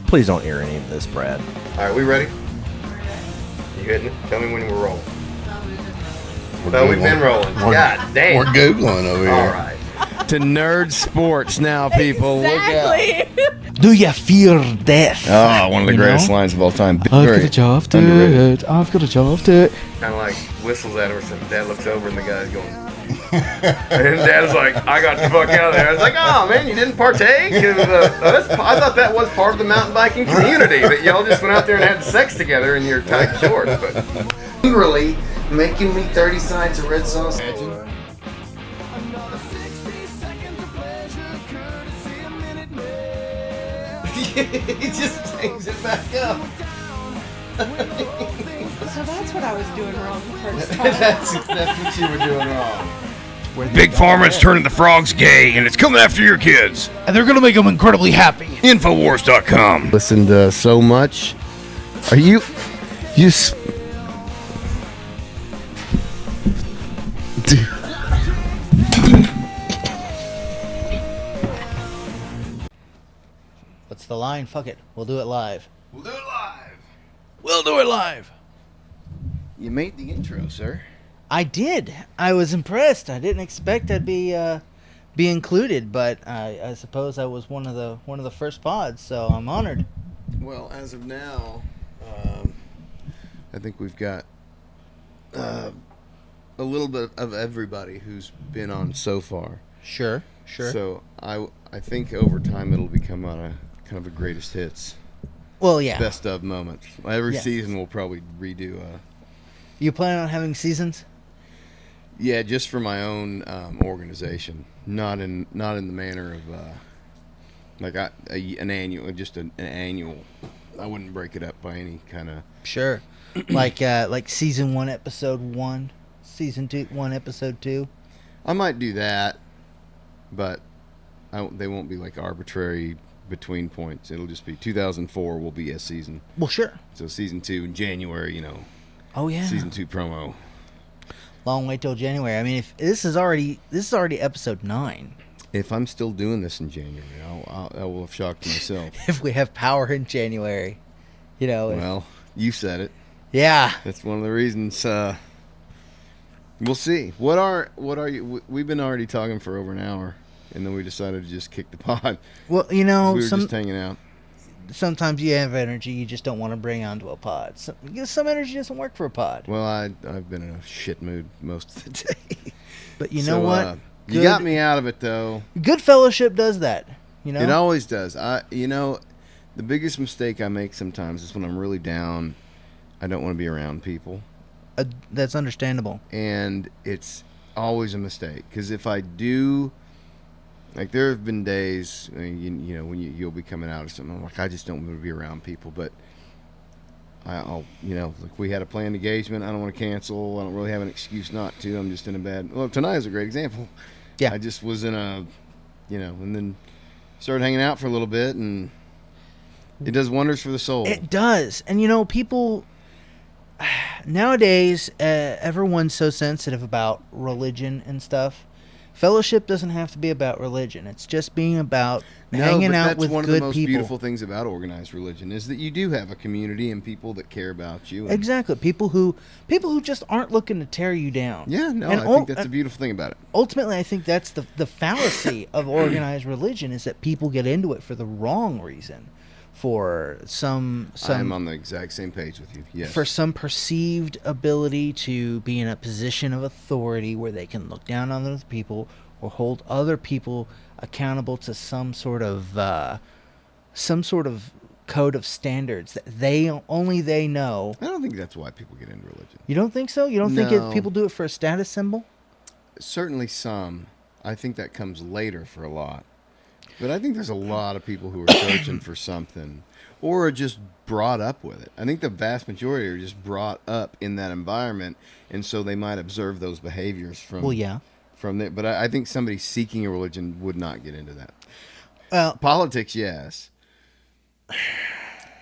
Please don't hear any of this, Brad. All right, we ready? You hitting it? Tell me when we're rolling. No, we've been rolling. God damn. We're Googling over here. All right. To Nerd Sports now, people. Exactly. Look out. Do you fear death? Oh, one of the You greatest know? lines of all time. I've got a job to underrated. do. I've got a job to do. Kind of like whistles at him, and Dad looks over and the guy's going. And Dad's like, I got the fuck out of there. I was like, oh man, you didn't partake? I thought that was part of the mountain biking community, that y'all just went out there and had sex together in your tight shorts. But angrily making me 30 sides of red sauce. He just hangs it back up. So that's what I was doing wrong the first time. That's what you were doing wrong. Big Pharma's turning the frogs gay, and it's coming after your kids. And they're going to make them incredibly happy. Infowars.com. Listened so much. Are you What's the line? Fuck it. We'll do it live. We'll do it live. We'll do it live. You made the intro, sir. I did. I was impressed. I didn't expect I'd be included, but I suppose I was one of the first pods, so I'm honored. Well, as of now, I think we've got a little bit of everybody who's been on so far. Sure. So I think over time it'll become a kind of a greatest hits, Well, yeah. best of moments. Every Yeah. season we'll probably redo. You plan on having seasons? Yeah, just for my own organization, not in the manner of like an annual, just an annual. I wouldn't break it up by any kind of. Sure. like season 1, episode 1, season 2, 1, episode 2. I might do that, but they won't be like arbitrary between points. It'll just be 2004 will be a season. Well, sure. So season 2 in January, Oh yeah. season 2 promo. Long wait till January. I mean, if this is already episode 9. If I'm still doing this in January, I will have shocked myself. If we have power in January, Well, you said it. Yeah. That's one of the reasons. We'll see. What are you? We've been already talking for over an hour, and then we decided to just kick the pod. Well, We were just hanging out. sometimes you have energy you just don't want to bring onto a pod. Some energy doesn't work for a pod. Well, I've been in a shit mood most of the day. But you know what? You got me out of it though. Good fellowship does that. It always does. The biggest mistake I make sometimes is when I'm really down. I don't want to be around people. That's understandable. And it's always a mistake because if I do, like there have been days, when you'll be coming out or something. I'm like, I just don't want to be around people, but I'll like we had a planned engagement. I don't want to cancel. I don't really have an excuse not to. I'm just in a bad. Well, tonight is a great example. Yeah. I just was in a, and then started hanging out for a little bit, and it does wonders for the soul. It does. And people nowadays, everyone's so sensitive about religion and stuff. Fellowship doesn't have to be about religion. It's just being about hanging out with good people. That's one of the most beautiful things about organized religion is that you do have a community and people that care about you. Exactly. People who just aren't looking to tear you down. Yeah, no, And I think that's a beautiful thing about it. Ultimately, I think that's the fallacy of organized religion is that people get into it for the wrong reason. For some I'm on the exact same page with you. Yes. For some perceived ability to be in a position of authority where they can look down on other people or hold other people accountable to some sort of code of standards that only they know. I don't think that's why people get into religion. You don't think so? You don't think people do it for a status symbol? Certainly some. I think that comes later for a lot. But I think there's a lot of people who are searching for something or are just brought up with it. I think the vast majority are just brought up in that environment, and so they might observe those behaviors from there. But I think somebody seeking a religion would not get into that. Well, politics, yes.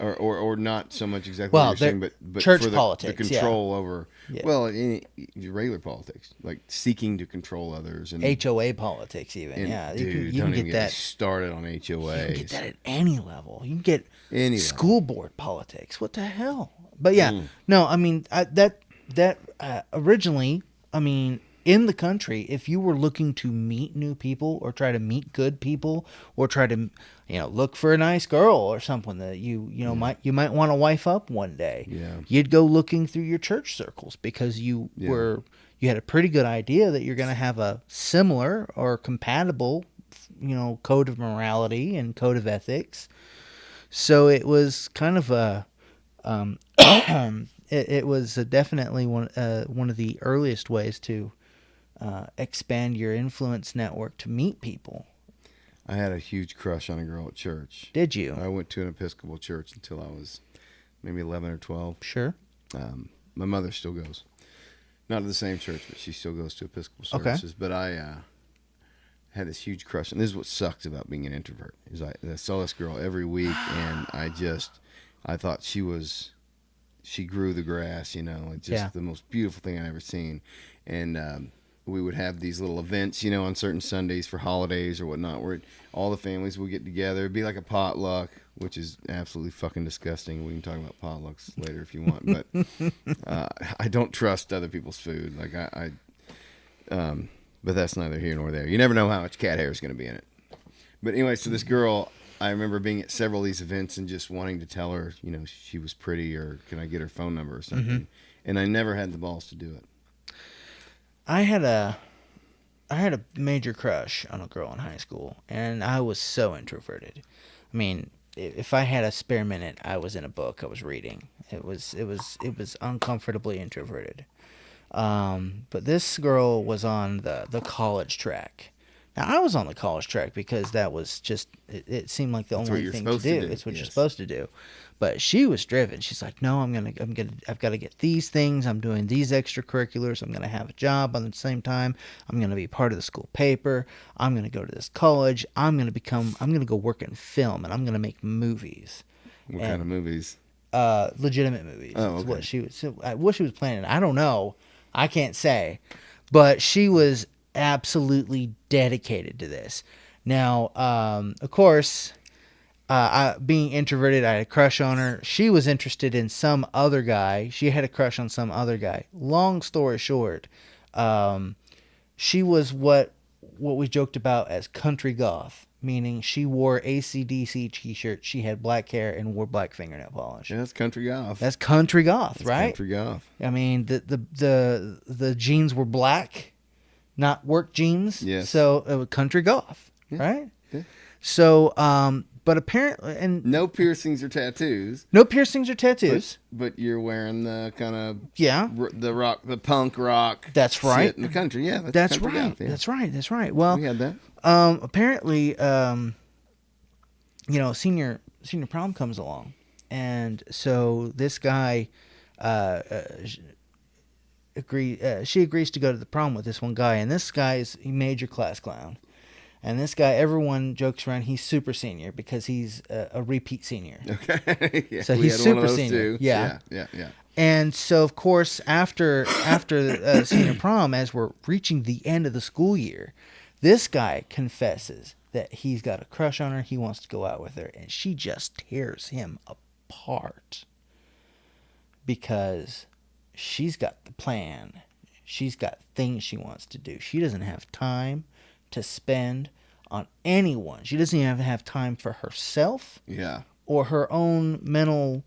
or not so much exactly Well, what you're saying, but church for the politics, yeah. control over, Yeah. well, any regular politics, like seeking to control others and HOA politics, even. and Yeah, dude, you don't can even get get me that. started on HOAs. You can get that at any level. You can get Any school board politics. What the hell? But yeah, Mm. no, I mean originally, I mean, in the country, if you were looking to meet new people or try to meet good people or try to, look for a nice girl or something that you might want to wife up one day, Yeah. you'd go looking through your church circles because you had a pretty good idea that you're going to have a similar or compatible, code of morality and code of ethics. So it was kind of a, it was definitely one of the earliest ways to expand your influence network to meet people. I had a huge crush on a girl at church. Did you? I went to an Episcopal church until I was maybe 11 or 12. Sure. My mother still goes. Not to the same church, but she still goes to Episcopal Okay. services. But I had this huge crush. And this is what sucks about being an introvert. Is I saw this girl every week, and I thought she grew the grass, the most beautiful thing I'd ever seen. And we would have these little events, on certain Sundays for holidays or whatnot, where all the families would get together. It'd be like a potluck, which is absolutely fucking disgusting. We can talk about potlucks later if you want, but I don't trust other people's food. Like but that's neither here nor there. You never know how much cat hair is going to be in it. But anyway, so this girl, I remember being at several of these events and just wanting to tell her, she was pretty, or can I get her phone number or something. Mm-hmm. And I never had the balls to do it. I had a major crush on a girl in high school, and I was so introverted. I mean, if I had a spare minute, I was in a book I was reading. It was uncomfortably introverted. But this girl was on the college track. Now, I was on the college track because that was just, it seemed like the That's what only you're thing to supposed to do. do, It's what you're yes. supposed to do. But she was driven. She's like, no, I've got to get these things. I'm doing these extracurriculars. I'm going to have a job on the same time. I'm going to be part of the school paper. I'm going to go to this college. I'm going to go work in film, and I'm going to make movies. What kind of movies? Legitimate movies. Oh, Is okay. what she was planning. I don't know. I can't say. But she was absolutely dedicated to this. Now, of course, being introverted, I had a crush on her. She was interested in some other guy. She had a crush on some other guy. Long story short, she was what we joked about as country goth, meaning she wore AC/DC t-shirts, she had black hair, and wore black fingernail polish. Yeah, that's country goth. That's country goth, That's right? country goth. I mean, the jeans were black, not work jeans. Yes. So it was country goth, right? Yeah. So, but apparently, and No piercings or tattoos, no piercings or tattoos. but you're wearing the kind of Yeah, the punk rock. That's right. shit in the country. Yeah, that's country right. goth, yeah. That's right. That's right. Well, We had that. apparently, senior prom comes along, and so this guy, she agrees to go to the prom with this one guy, and this guy is a major class clown, and this guy, everyone jokes around, he's super senior because he's a repeat senior. Okay. Yeah, So we he's had one of super those senior. too. Yeah. Yeah. And so, of course, after senior prom, as we're reaching the end of the school year, this guy confesses that he's got a crush on her. He wants to go out with her, and she just tears him apart because she's got the plan. She's got things she wants to do. She doesn't have time to spend on anyone. She doesn't even have time for herself Yeah. or her own mental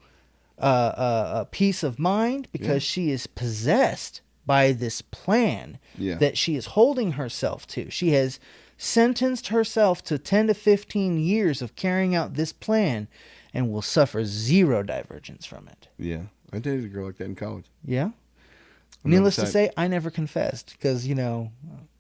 peace of mind because she is possessed by this plan that she is holding herself to. She has sentenced herself to 10 to 15 years of carrying out this plan and will suffer zero divergence from it. Yeah. I dated a girl like that in college. Yeah? I'm not Needless the to type- say, I never confessed because,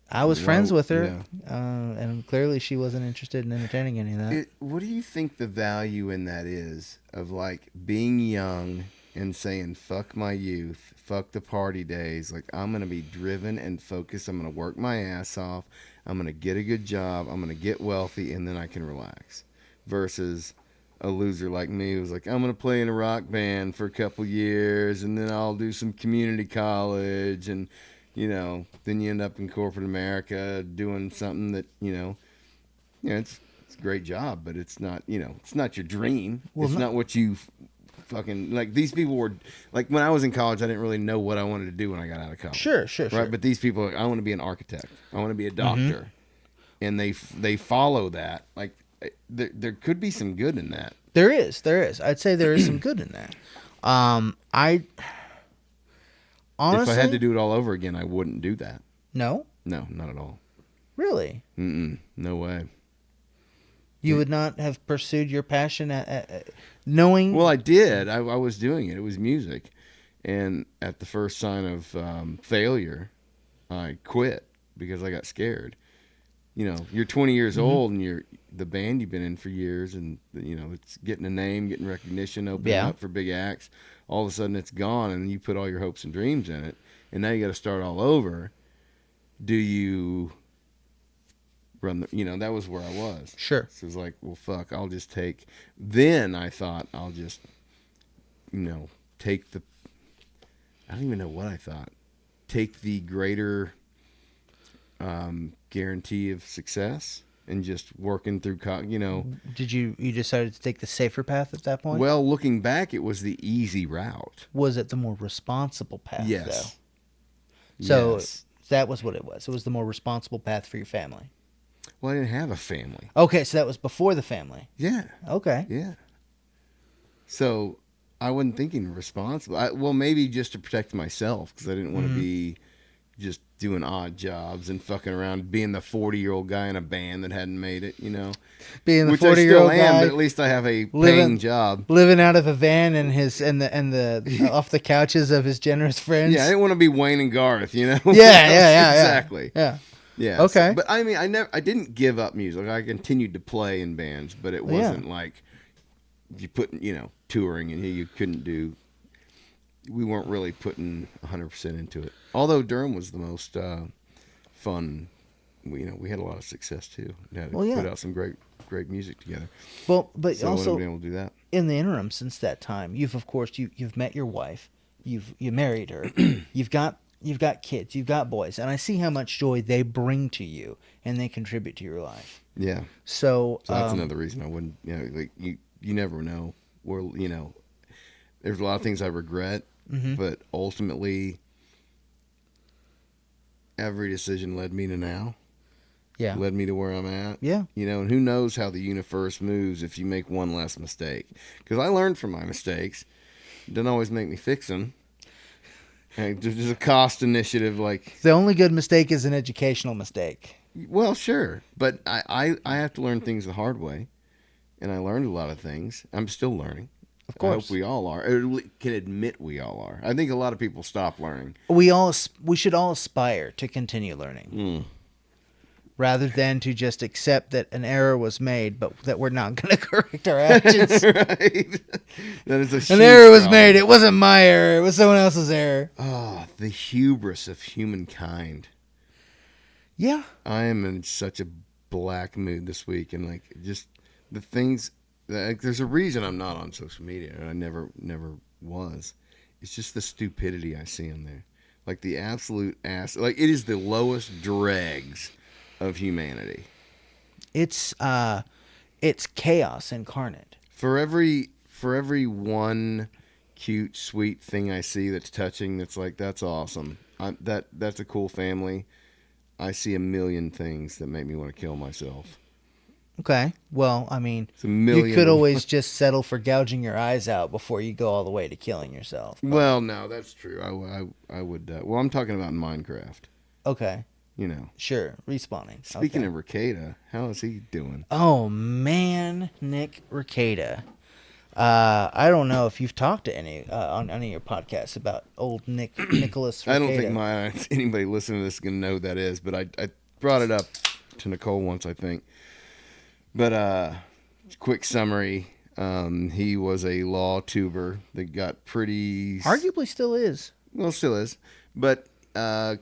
I was friends with her, yeah. and clearly she wasn't interested in entertaining any of that. What do you think the value in that is of like being young and saying, fuck my youth, fuck the party days. Like, I'm going to be driven and focused. I'm going to work my ass off. I'm going to get a good job. I'm going to get wealthy, and then I can relax. Versus a loser like me who was like, I'm gonna play in a rock band for a couple years, and then I'll do some community college, and then you end up in corporate America doing something that it's a great job, but it's not it's not your dream. Well, It's not what you fucking like. These people were like, when I was in college, I didn't really know what I wanted to do when I got out of college. Sure. Right, but these people, I want to be an architect. I want to be a doctor, and they follow that. Like, there could be some good in that. There is. I'd say there is some good in that. I honestly, If I had to do it all over again, I wouldn't do that. No, No, not at all. really, No way. you would not have pursued your passion at knowing. Well, I did. I was doing it. It was music, and at the first sign of failure, I quit because I got scared. You're 20 years old, and you're the band you've been in for years, and it's getting a name, getting recognition, opening up for big acts. All of a sudden, it's gone, and you put all your hopes and dreams in it, and now you got to start all over. Do you run the? That was where I was. Sure. So it was like, well, fuck, I'll just take. Then I thought I'll just, take the. I don't even know what I thought. Take the greater guarantee of success and just working through, Did you decided to take the safer path at that point? Well, looking back, it was the easy route. Was it the more responsible path? Yes. Though? So Yes. that was what it was. It was the more responsible path for your family. Well, I didn't have a family. Okay, so that was before the family. Yeah. Okay. Yeah. So I wasn't thinking responsible. Well, maybe just to protect myself, because I didn't want to be just doing odd jobs and fucking around, being the 40-year-old guy in a band that hadn't made it, Being the Which I 40-year-old still am, guy but at least I have a living- paying job. living out of a van and the off the couches of his generous friends. Yeah, I didn't want to be Wayne and Garth, Yeah. Exactly. Yeah. Yeah. Okay. But I mean, I didn't give up music. I continued to play in bands, but it wasn't like you put, touring and you couldn't do. We weren't really putting 100% into it. Although Durham was the most fun. We had a lot of success too. We had to put out some great music together. Well, but So I also wouldn't have been able to do that. in the interim since that time, you've of course you've met your wife, you married her, you've got kids, you've got boys, and I see how much joy they bring to you and they contribute to your life. Yeah. So, So that's another reason I wouldn't. Like you never know where. There's a lot of things I regret, but ultimately, every decision led me to now. yeah, Led me to where I'm at. yeah, And who knows how the universe moves if you make one less mistake. Because I learned from my mistakes. It doesn't always make me fix them. There's a cost initiative, like, the only good mistake is an educational mistake. well, sure. But I have to learn things the hard way. And I learned a lot of things. I'm still learning. Of course. I hope we all are. Or can admit we all are. I think a lot of people stop learning. We should all aspire to continue learning. Rather than to just accept that an error was made, but that we're not going to correct our actions. Right? That is a An huge error was problem. made. It wasn't my error. It was someone else's error. Oh, the hubris of humankind. Yeah. I am in such a black mood this week, and like just the things. Like, there's a reason I'm not on social media, and I never was. It's just the stupidity I see on there, like the absolute ass. Like it is the lowest dregs of humanity. It's chaos incarnate. For every one cute, sweet thing I see that's touching, that's like, that's awesome. That's a cool family. I see a million things that make me want to kill myself. Okay. Well, I mean, It's a million. you could always just settle for gouging your eyes out before you go all the way to killing yourself. Well, no, that's true. I would. Well, I'm talking about in Minecraft. Okay. Sure, respawning. Speaking Okay. of Ricada, how is he doing? Oh man, Nick Ricada. I don't know if you've talked to any on any of your podcasts about old Nicholas Ricada. I don't think anybody listening to this is gonna know who that is, but I brought it up to Nicole once, I think. But quick summary: he was a law tuber that got pretty Arguably still is. well, still is, but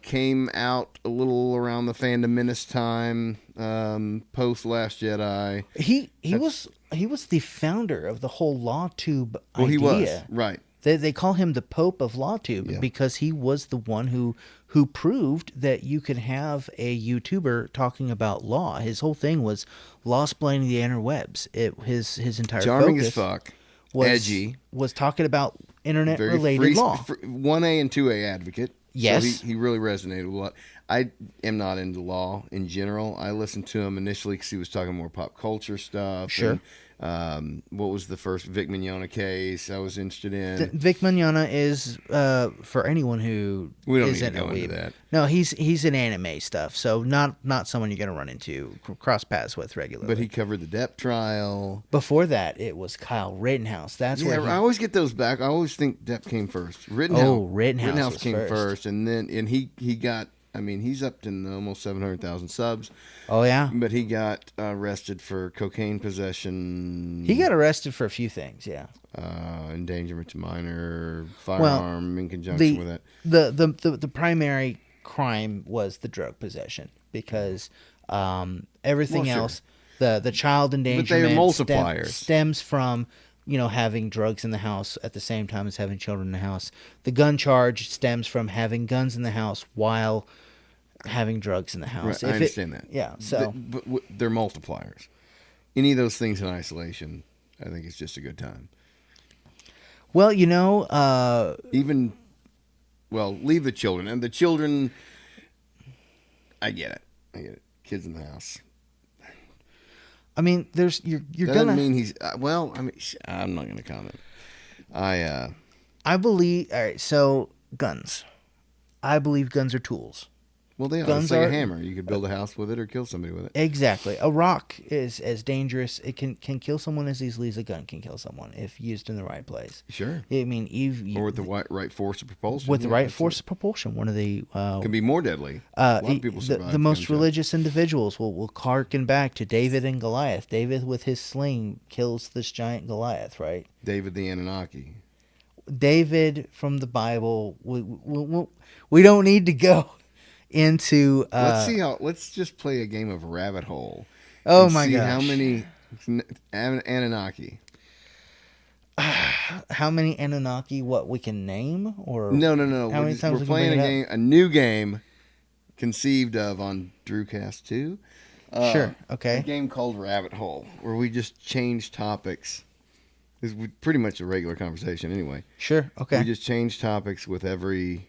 came out a little around the Phantom Menace time, post Last Jedi. He was the founder of the whole LawTube Well, idea. he was right. They call him the Pope of LawTube Yeah. because he was the one who proved that you could have a YouTuber talking about law. His whole thing was law splaining the interwebs. His entire Charming focus as fuck, was edgy, was talking about internet very related free, law. 1A and 2A advocate. Yes. So he really resonated with a lot. I am not into law in general. I listened to him initially because he was talking more pop culture stuff. Sure. And, what was the first Vic Mignogna case I was interested in? Vic Mignogna is for anyone who We don't need isn't to go a into weeb. that. No, he's in anime stuff, so not someone you're gonna run into cross paths with regularly. But he covered the Depp trial. Before that, it was Kyle Rittenhouse. That's Yeah, where he, I always get those back. I always think Depp came first. Rittenhouse, Rittenhouse was came first. and he got. I mean, he's up to almost 700,000 subs, Oh yeah, but he got arrested for cocaine possession. he got arrested for a few things. Yeah, endangerment to minor, firearm in conjunction the with it. the primary crime was the drug possession because everything Well, sure. else, the child endangerment they are multipliers. stems from having drugs in the house at the same time as having children in the house. The gun charge stems from having guns in the house while having drugs in the house. Right, I understand that. Yeah, so But they're multipliers. Any of those things in isolation, I think it's just a good time. well, Even, well, leave the children. And the children, I get it. Kids in the house. I mean, there's you're That gonna. doesn't mean he's, well, I mean, I'm not going to comment. I believe. All right, so guns. I believe guns are tools. Well, they are. Guns It's like are- a hammer. You could build a house with it or kill somebody with it. Exactly. A rock is as dangerous. It can kill someone as easily as a gun can kill someone if used in the right place. Sure. I mean, Or with the right force of propulsion. with the Yeah, right that's force of propulsion. One of the It can be more deadly. A lot of people survive the most gunshots. religious individuals will harken back to David and Goliath. David with his sling kills this giant Goliath, right? David the Anunnaki. David from the Bible. We don't need to go into. Let's just play a game of rabbit hole. Oh and my see gosh! how many Anunnaki? How many Anunnaki? What we can name or No. How many times We're we can playing bring it a new game conceived of on Drewcast 2. Sure. A Okay. game called Rabbit Hole, where we just change topics. It's pretty much a regular conversation anyway. Sure. Okay. We just change topics with every.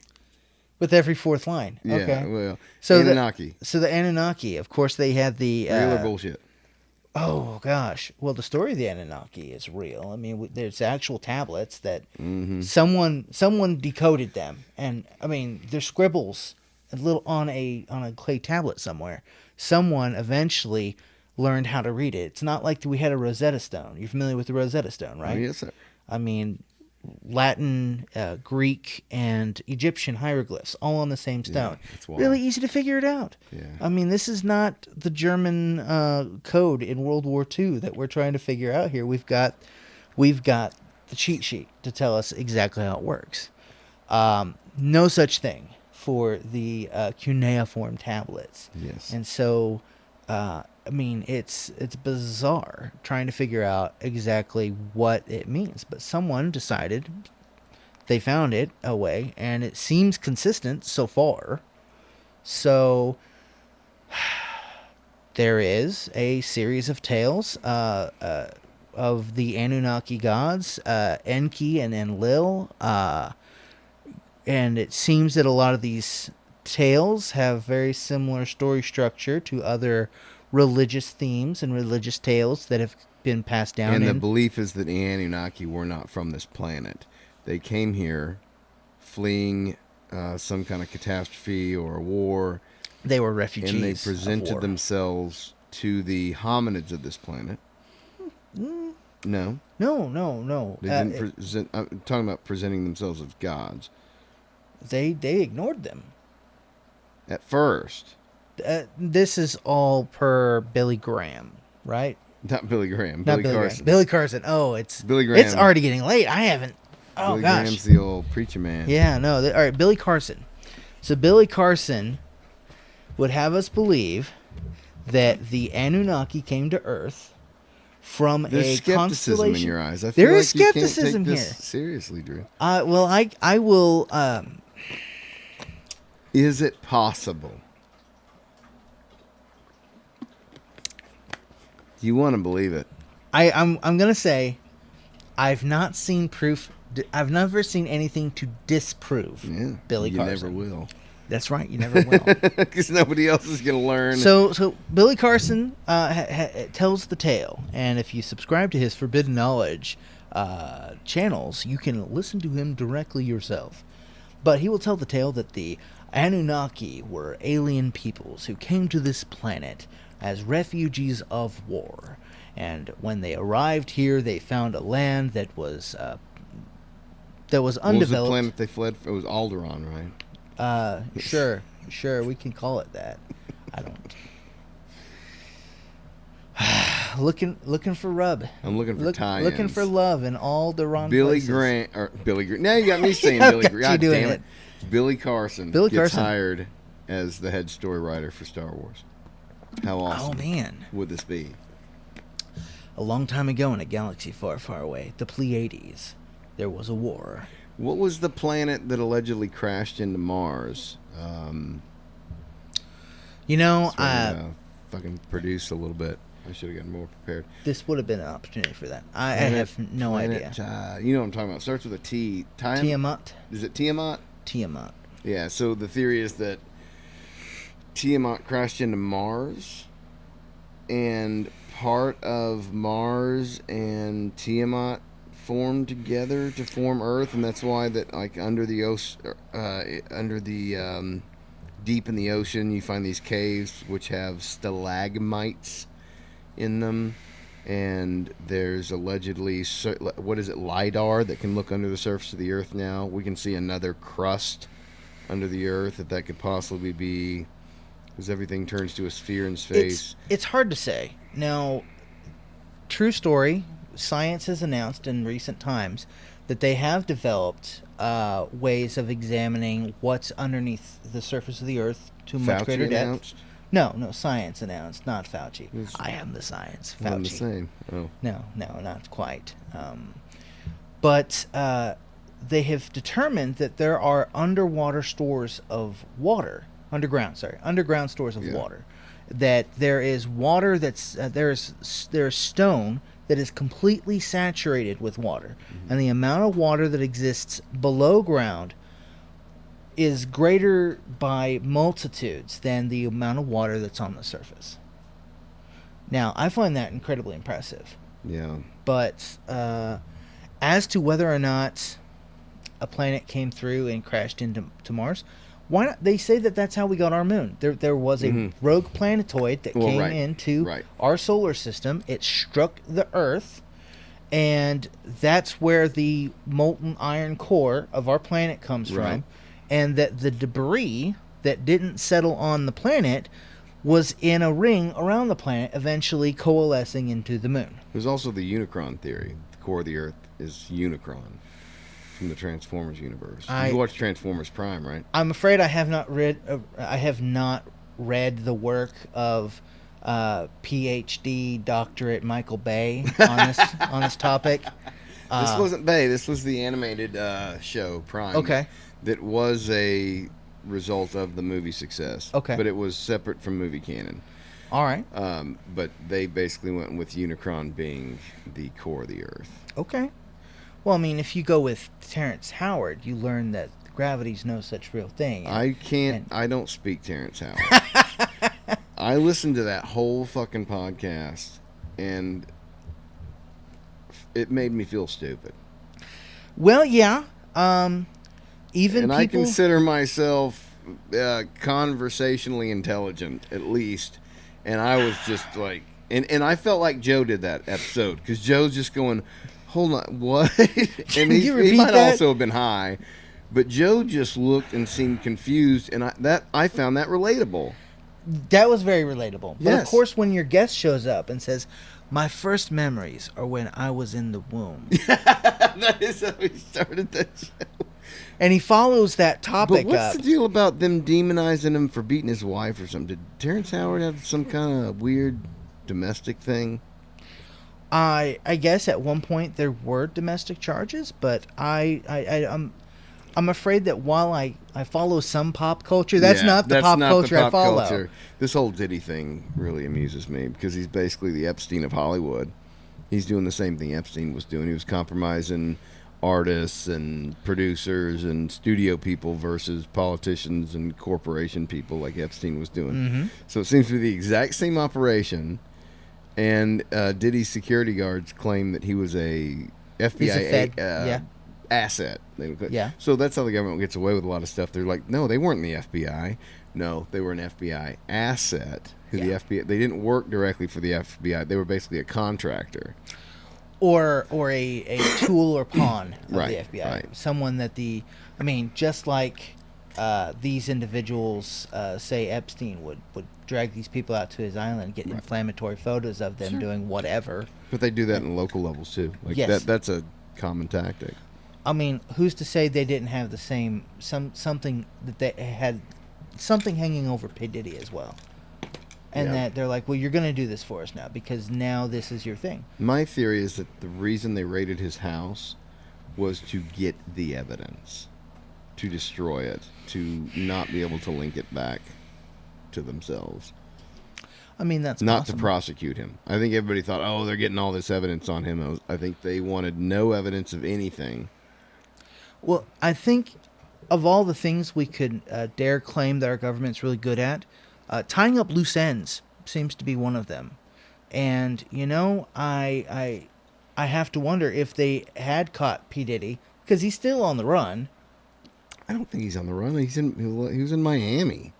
With every fourth line. Yeah, Okay. well, So Anunnaki. So the Anunnaki, of course, they had the. Real or bullshit? Oh gosh. Well, the story of the Anunnaki is real. I mean, there's actual tablets that someone decoded them, and I mean, there's scribbles on a clay tablet somewhere. Someone eventually learned how to read it. It's not like we had a Rosetta Stone. You're familiar with the Rosetta Stone, right? Oh, yes, sir. I mean, Latin, Greek, and Egyptian hieroglyphs all on the same stone. that's wild. Really easy to figure it out. Yeah. I mean, this is not the German code in World War II that we're trying to figure out here. We've got the cheat sheet to tell us exactly how it works. No such thing for the cuneiform tablets. Yes. And so, I mean, it's bizarre trying to figure out exactly what it means. But someone decided, they found it a way, and it seems consistent so far. So there is a series of tales of the Anunnaki gods, Enki and Enlil, and it seems that a lot of these tales have very similar story structure to other religious themes and religious tales that have been passed down. And the belief is that the Anunnaki were not from this planet. They came here fleeing some kind of catastrophe or a war, they were refugees. and they of presented war. themselves to the hominids of this planet. No, No. they didn't present. I'm talking about presenting themselves as gods They ignored them. at first. This is all per Billy Graham, right? Not Billy Graham. Not Billy Carson. Graham. Billy Carson. Oh, it's Billy Graham. It's already getting late. I haven't. Oh Billy gosh. Graham's the old preacher man. Yeah. No. All right. Billy Carson. So Billy Carson would have us believe that the Anunnaki came to Earth from There's a skepticism constellation. in your eyes. I There feel is like you can't skepticism take this here. seriously, Drew. Well, I will. Is it possible? You want to believe it? I'm gonna say, I've not seen proof. I've never seen anything to disprove Yeah, Billy you Carson. never will, That's right. You never will. because nobody else is going to learn. So Billy Carson tells the tale, and if you subscribe to his Forbidden Knowledge channels, you can listen to him directly yourself. But he will tell the tale that the Anunnaki were alien peoples who came to this planet as refugees of war, and when they arrived here, they found a land that was What was the undeveloped. planet they fled from? It was Alderaan, right? Sure, we can call it that. I don't. looking for rub. I'm looking for tie-ins. Looking for love in all the wrong Billy places. Grant or Billy Grant. Now you got me saying I've Billy got Grant. you God doing damn it. it. Billy Carson Billy gets Carson. hired as the head story writer for Star Wars. How awesome Oh man! would this be? A long time ago in a galaxy far, far away, the Pleiades, there was a war. What was the planet that allegedly crashed into Mars? You know, So I could, fucking produce a little bit. I should have gotten more prepared. this would have been an opportunity for that. I have no Planet, idea. you know what I'm talking about. Starts with a T. Tiamat. Is it Tiamat? Tiamat. Yeah, so the theory is that Tiamat crashed into Mars, and part of Mars and Tiamat formed together to form Earth, and that's why that like under the ocean, deep in the ocean, you find these caves which have stalagmites in them, and there's allegedly what is it, LIDAR that can look under the surface of the Earth now. We can see another crust under the Earth that could possibly be, because everything turns to a sphere in space. It's hard to say. Now, true story, science has announced in recent times that they have developed ways of examining what's underneath the surface of the Earth to much Fauci greater depth. announced? No, science announced, not Fauci. It's I am the science. One and the Fauci. same. Oh, No, not quite. But they have determined that there are underwater stores of water, underground stores of Yeah. water. That there is water that's there's stone that is completely saturated with water, and the amount of water that exists below ground is greater by multitudes than the amount of water that's on the surface. Now, I find that incredibly impressive. yeah. But as to whether or not a planet came through and crashed into Mars, why not? They say that that's how we got our moon. There was a rogue planetoid that Well, came right, into right. our solar system. It struck the Earth, and that's where the molten iron core of our planet comes Right. from. And that the debris that didn't settle on the planet was in a ring around the planet, eventually coalescing into the moon. There's also the Unicron theory. The core of the Earth is Unicron from the Transformers universe. You watched Transformers Prime, right? I'm afraid I have not read. I have not read the work of PhD doctorate Michael Bay on this topic. This wasn't Bay. This was the animated show Prime. Okay. That was a result of the movie success. Okay. But it was separate from movie canon. All right. But they basically went with Unicron being the core of the Earth. Okay. Well, I mean, if you go with Terrence Howard, you learn that gravity's no such real thing. I don't speak Terrence Howard. I listened to that whole fucking podcast, and it made me feel stupid. Well, yeah. Even And people. I consider myself conversationally intelligent, at least. And I was just like, and I felt like Joe did that episode, because Joe's just going, hold on, what? And you repeat he might that? also have been high, but Joe just looked and seemed confused, and I found that relatable. That was very relatable. But of Yes. course, when your guest shows up and says, "My first memories are when I was in the womb," That is how he started that show. And he follows that But topic what's up. the deal about them demonizing him for beating his wife or something? Did Terrence Howard have some kind of weird domestic thing? I guess at one point there were domestic charges, but I'm afraid that while I follow some pop culture, that's Yeah, not the that's pop not culture the I pop follow. culture. This whole Diddy thing really amuses me because he's basically the Epstein of Hollywood. He's doing the same thing Epstein was doing. He was compromising artists and producers and studio people versus politicians and corporation people like Epstein was doing. Mm-hmm. So it seems to be the exact same operation. And Diddy's security guards claim that he was a FBI He's a Fed, yeah. asset. Yeah. So that's how the government gets away with a lot of stuff. They're like, no, they weren't in the FBI. No, they were an FBI asset. Who Yeah. the FBI? They didn't work directly for the FBI. They were basically a contractor. Or a tool or pawn of Right, the FBI. right. Someone that just like these individuals, say Epstein would drag these people out to his island, get inflammatory photos of them doing whatever. But they do that in local levels too. Like Yes. that's a common tactic. I mean, who's to say they didn't have the same something that they had something hanging over P. Diddy as well, and Yeah. that they're like, well, you're going to do this for us now because now this is your thing. My theory is that the reason they raided his house was to get the evidence, to destroy it, to not be able to link it back to themselves. I mean, that's Not possible. to prosecute him. I think everybody thought, oh, they're getting all this evidence on him. I think they wanted no evidence of anything. Well, I think of all the things we could dare claim that our government's really good at, tying up loose ends seems to be one of them. And I have to wonder if they had caught P. Diddy because he's still on the run. I don't think he's on the run. He was in Miami.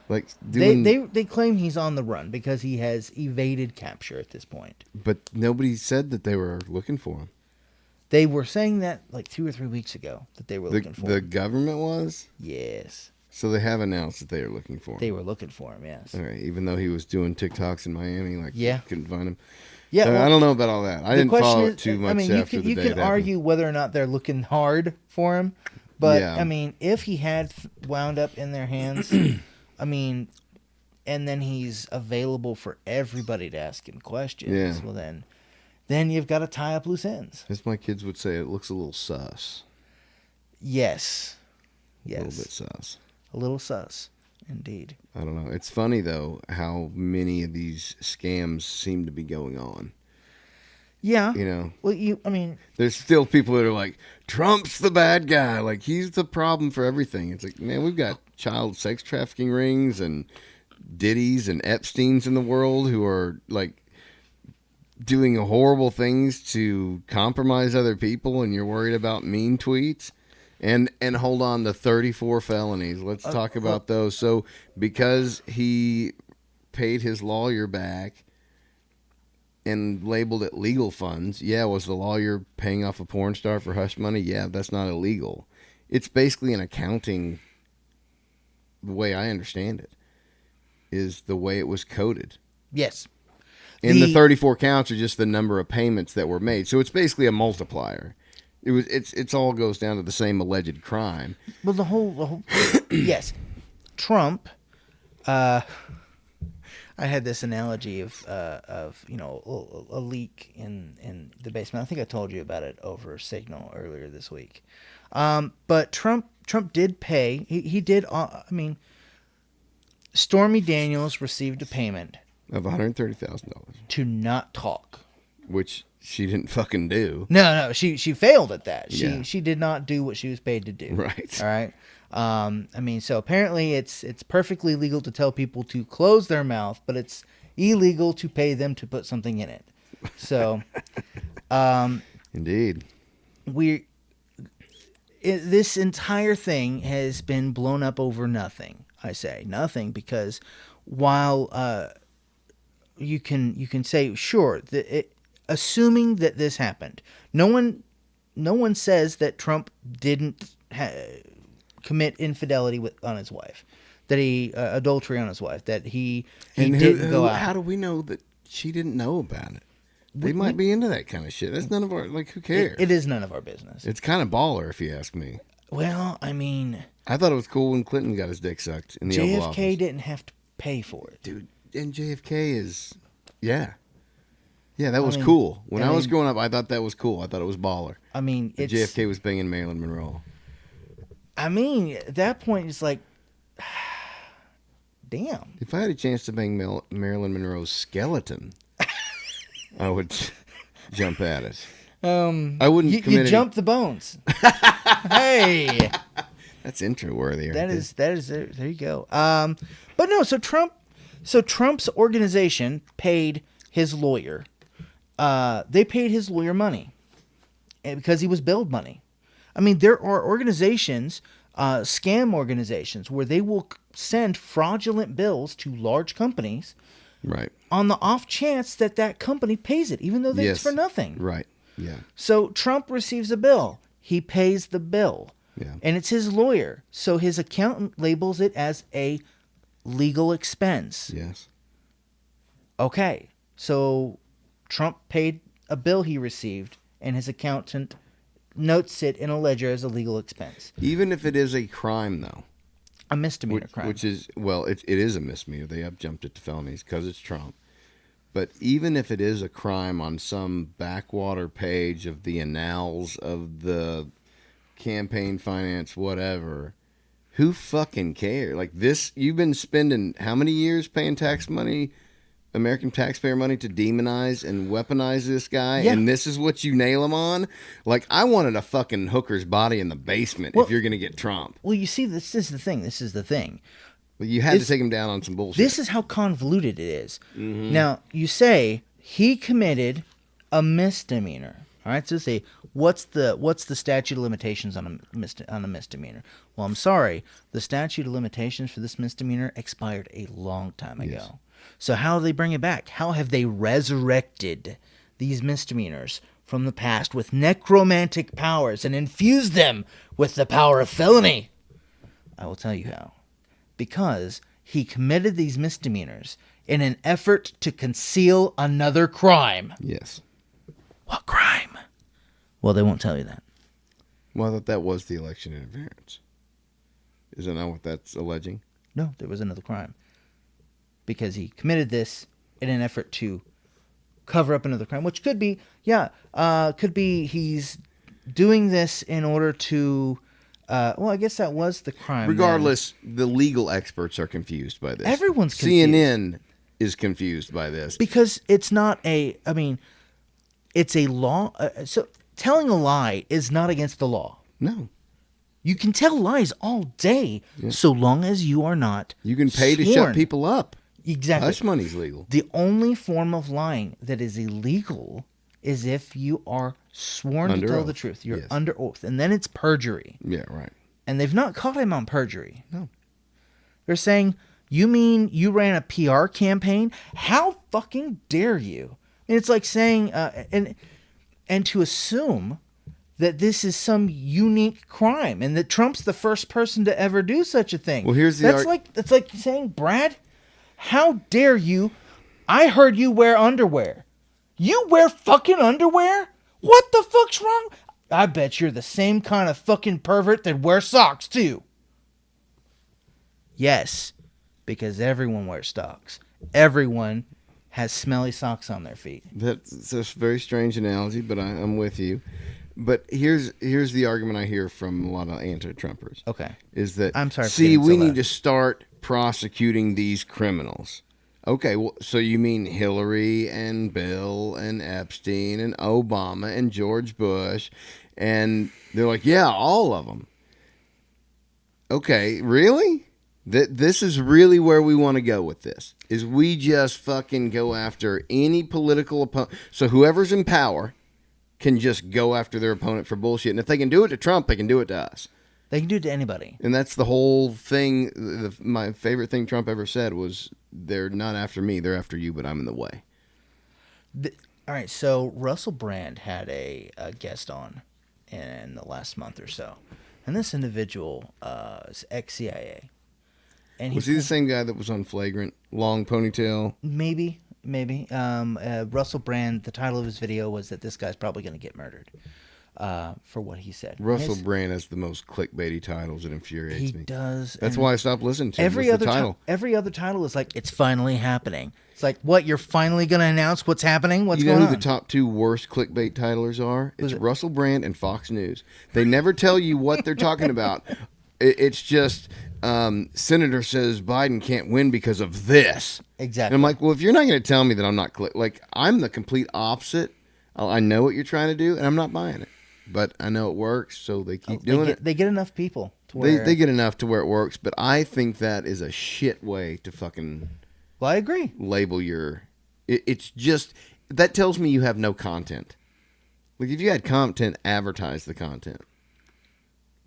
Like doing, They claim he's on the run because he has evaded capture at this point. but nobody said that they were looking for him. They were saying that like 2 or 3 weeks ago that they were looking for The him. government was? Yes, So they have announced that they are looking for him. they were looking for him. Yes. All right, even though he was doing TikToks in Miami, like Yeah. couldn't find him. Yeah. So well, I don't know about all that. I the didn't question follow is, it too much I mean, after you the can day it happened. argue whether or not they're looking hard for him, but Yeah. I mean, if he had wound up in their hands, I mean, and then he's available for everybody to ask him questions. Yeah. Well, then you've got to tie up loose ends. As my kids would say, it looks a little sus. Yes. A Yes. little bit sus. A little sus, indeed. I don't know. It's funny, though, how many of these scams seem to be going on. Yeah. You know, Well, I mean, there's still people that are like, Trump's the bad guy. Like, he's the problem for everything. It's like, man, we've got child sex trafficking rings and Diddy's and Epstein's in the world who are, like, doing horrible things to compromise other people, and you're worried about mean tweets. And hold on, the 34 felonies. Let's talk about those. So because he paid his lawyer back and labeled it legal funds, yeah, was the lawyer paying off a porn star for hush money? Yeah, that's not illegal. It's basically an accounting, the way I understand it, is the way it was coded. yes. And the 34 counts are just the number of payments that were made. So it's basically a multiplier. It's all goes down to the same alleged crime. Well, the whole yes, Trump. I had this analogy of a leak in the basement. I think I told you about it over Signal earlier this week. But Trump did pay. He did. I mean, Stormy Daniels received a payment Of $130,000, to not talk. which she didn't fucking do. No, she failed at that. Yeah. She did not do what she was paid to do. Right. All right. I mean, so apparently it's perfectly legal to tell people to close their mouth, but it's illegal to pay them to put something in it. So, Indeed. this entire thing has been blown up over nothing. I say nothing because while you can say sure assuming that this happened, no one says that Trump didn't commit infidelity on his wife, that he adultery on his wife, that he didn't go out. How do we know that she didn't know about it? They might be into that kind of shit. That's none of our, like, who cares? It is none of our business. It's kind of baller, if you ask me. Well, I mean, I thought it was cool when Clinton got his dick sucked in the Oval JFK Office. didn't have to pay for it. Dude, and JFK is, yeah, that was mean- cool. When I I was mean- growing up, I thought that was cool. I thought it was baller. I mean, That it's. JFK was banging Marilyn Monroe. I mean, at that point, it's like, damn. If I had a chance to bang Marilyn Monroe's skeleton, I would jump at it. I wouldn't You commit any- jump the bones. Hey, That's intro worthy. that is there you go. But no, so Trump's organization paid his lawyer. They paid his lawyer money because he was billed money. I mean, there are organizations, scam organizations, where they will send fraudulent bills to large companies right. on the off chance that that company pays it, even though it's Yes. for nothing. Right. Yeah. So Trump receives a bill. He pays the bill. Yeah. And it's his lawyer. So his accountant labels it as a legal expense. Yes. Okay. So Trump paid a bill he received, and his accountant notes it in a ledger as a legal expense. Even if it is a crime, though, A misdemeanor crime. which is, well, it is a misdemeanor. They have jumped it to felonies because it's Trump. But even if it is a crime on some backwater page of the annals of the campaign finance, whatever, who fucking care? Like this, you've been spending how many years paying tax money, American taxpayer money, to demonize and weaponize this guy, Yeah. and this is what you nail him on? Like, I wanted a fucking hooker's body in the basement Well- if you're gonna get Trump. Well, you see, this is the thing. But you had to This- take him down on some bullshit. This is how convoluted it is. Mm-hmm. Now, you say he committed a misdemeanor. All right, so say what's the statute of limitations on a misdemeanor? Well, I'm sorry, the statute of limitations for this misdemeanor expired a long time ago. Yes. So how do they bring it back? How have they resurrected these misdemeanors from the past with necromantic powers and infused them with the power of felony? I will tell you how. Because he committed these misdemeanors in an effort to conceal another crime. Yes. What crime? Well, they won't tell you that. Well, I thought that was the election interference. Isn't that what that's alleging? No, there was another crime. Because he committed this in an effort to cover up another crime, which could be, could be he's doing this in order to, well, I guess that was the crime. Regardless, the legal experts are confused by this. Everyone's confused. CNN is confused by this. Because it's not it's a law. So telling a lie is not against the law. No. You can tell lies all day, so long as you are not. You can pay to sworn. shut people up. Exactly. Hush money's legal. The only form of lying that is illegal is if you are sworn Under to tell oath. the truth. You're Yes. under oath, and then it's perjury. Yeah, right. And they've not caught him on perjury. No. They're saying, "You mean you ran a PR campaign? How fucking dare you?" And it's like saying, and to assume that this is some unique crime and that Trump's the first person to ever do such a thing. Well, here's the that's like saying, Brad, how dare you? I heard you wear underwear. You wear fucking underwear? What the fuck's wrong? I bet you're the same kind of fucking pervert that wears socks too. Yes, because everyone wears socks. Everyone has smelly socks on their feet. That's a very strange analogy, but I'm with you. But here's the argument I hear from a lot of anti-Trumpers. Okay. Is that, I'm sorry for see, getting so we need loud. to start prosecuting these criminals. Okay, well, so you mean Hillary and Bill and Epstein and Obama and George Bush, and they're like, yeah, all of them. Okay, really? This is really where we want to go with this, is we just fucking go after any political opponent. So whoever's in power can just go after their opponent for bullshit. And if they can do it to Trump, they can do it to us. They can do it to anybody. And that's the whole thing. My favorite thing Trump ever said was, they're not after me, they're after you, but I'm in the way. All right, so Russell Brand had a guest on in the last month or so. And this individual is ex-CIA. And Was he the same guy that was on Flagrant? Long ponytail? Maybe. Russell Brand, the title of his video was that this guy's probably going to get murdered. for what he said. Russell Brand has the most clickbaity titles. It infuriates He me. does. That's and why I stopped listening to him. every was other the title. every other title is like, it's finally happening. It's like, what, you're finally going to announce what's happening? What's You know going who on? the top two worst clickbait titlers are? It's it? Russell Brand and Fox News. They never tell you what they're talking about. It's just Senator says Biden can't win because of this. Exactly. And I'm like, well, if you're not going to tell me that I'm not like I'm the complete opposite. I know what you're trying to do, and I'm not buying it. But I know it works, so they keep doing it. They get enough people to where... They get enough to where it works, but I think that is a shit way to fucking Well, I agree. label your... It's just... That tells me you have no content. Like, if you had content, advertise the content.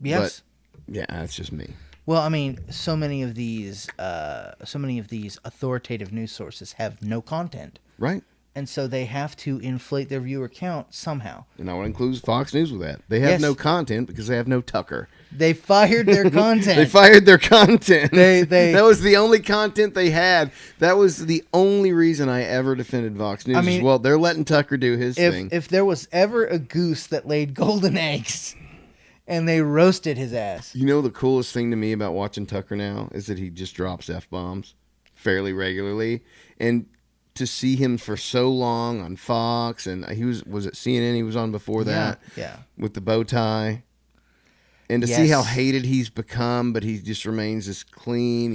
Yes. But, yeah, that's just me. Well, I mean, so many of these authoritative news sources have no content, Right? and so they have to inflate their viewer count somehow. And I want to include Fox News with that. They have Yes. no content because they have no Tucker. They fired their content. They fired their content. They- That was the only content they had. That was the only reason I ever defended Fox News. I mean, is, well, they're letting Tucker do his thing. If there was ever a goose that laid golden eggs, and they roasted his ass. You know the coolest thing to me about watching Tucker now is that he just drops F-bombs fairly regularly. And to see him for so long on Fox, and he was it CNN he was on before that? Yeah. With the bow tie. And to Yes. see how hated he's become, but he just remains this clean,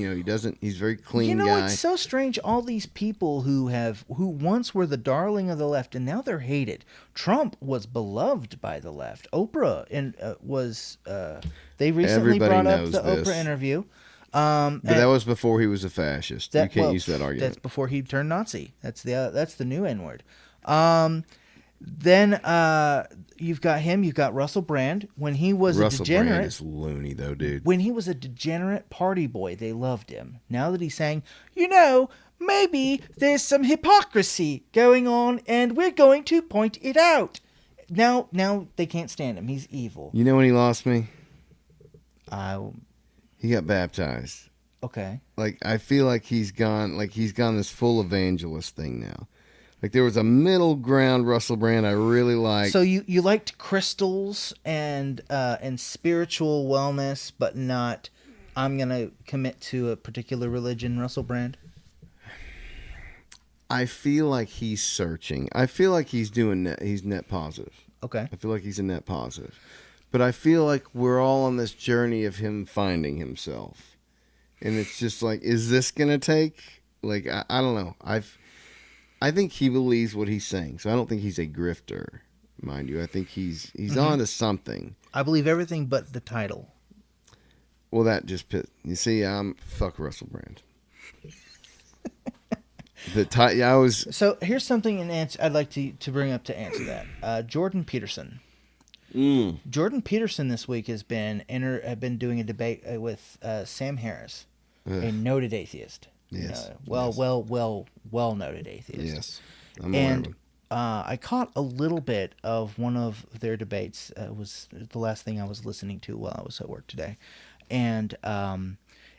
he's very clean You know, guy. it's so strange. All these people who once were the darling of the left, and now they're hated. Trump was beloved by the left. Oprah they recently Everybody brought up knows the this. Oprah interview. But that was before he was a fascist. You can't use that argument. That's before he turned Nazi. That's the new N word. Then you've got him. You've got Russell Brand. When he was a Russell degenerate, Brand is loony, though, dude. when he was a degenerate party boy, they loved him. Now that he's saying, maybe there's some hypocrisy going on, and we're going to point it out. Now they can't stand him. He's evil. You know when he lost me? Okay. He got baptized. Like, I feel like he's gone this full evangelist thing now. Like, there was a middle ground Russell Brand I really liked. So you liked crystals and spiritual wellness, but not, I'm gonna commit to a particular religion, Russell Brand. I feel like he's searching. I feel like he's net positive. Okay. I feel like he's a net positive. But I feel like we're all on this journey of him finding himself. And it's just like, is this going to take? Like, I don't know. I think he believes what he's saying. So I don't think he's a grifter, mind you. I think he's on to something. I believe everything but the title. Well, that just you see, fuck Russell Brand. So here's something I'd like to bring up to answer that. Jordan Peterson. Jordan Peterson this week has been doing a debate with Sam Harris, a noted atheist. Yes. Well noted atheist. Yes. I'm aware of And him. I caught a little bit of one of their debates. It was the last thing I was listening to while I was at work today. And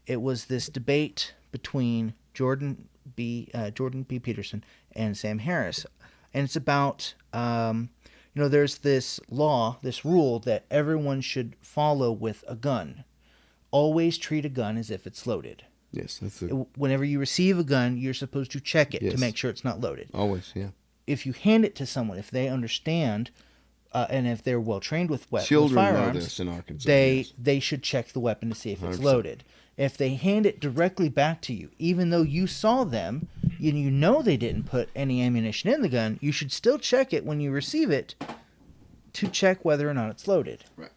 it was this debate between Jordan B. Peterson and Sam Harris. And it's about, there's this rule that everyone should follow with a gun. Always treat a gun as if it's loaded. Yes. Whenever you receive a gun, you're supposed to check it to Yes. make sure it's not loaded. Always, yeah. If you hand it to someone, if they understand, and if they're well trained with Children know firearms, this in Arkansas. they should check the weapon to see if it's 100%. loaded. If they hand it directly back to you, even though you saw them and you know they didn't put any ammunition in the gun, you should still check it when you receive it to check whether or not it's loaded. Right.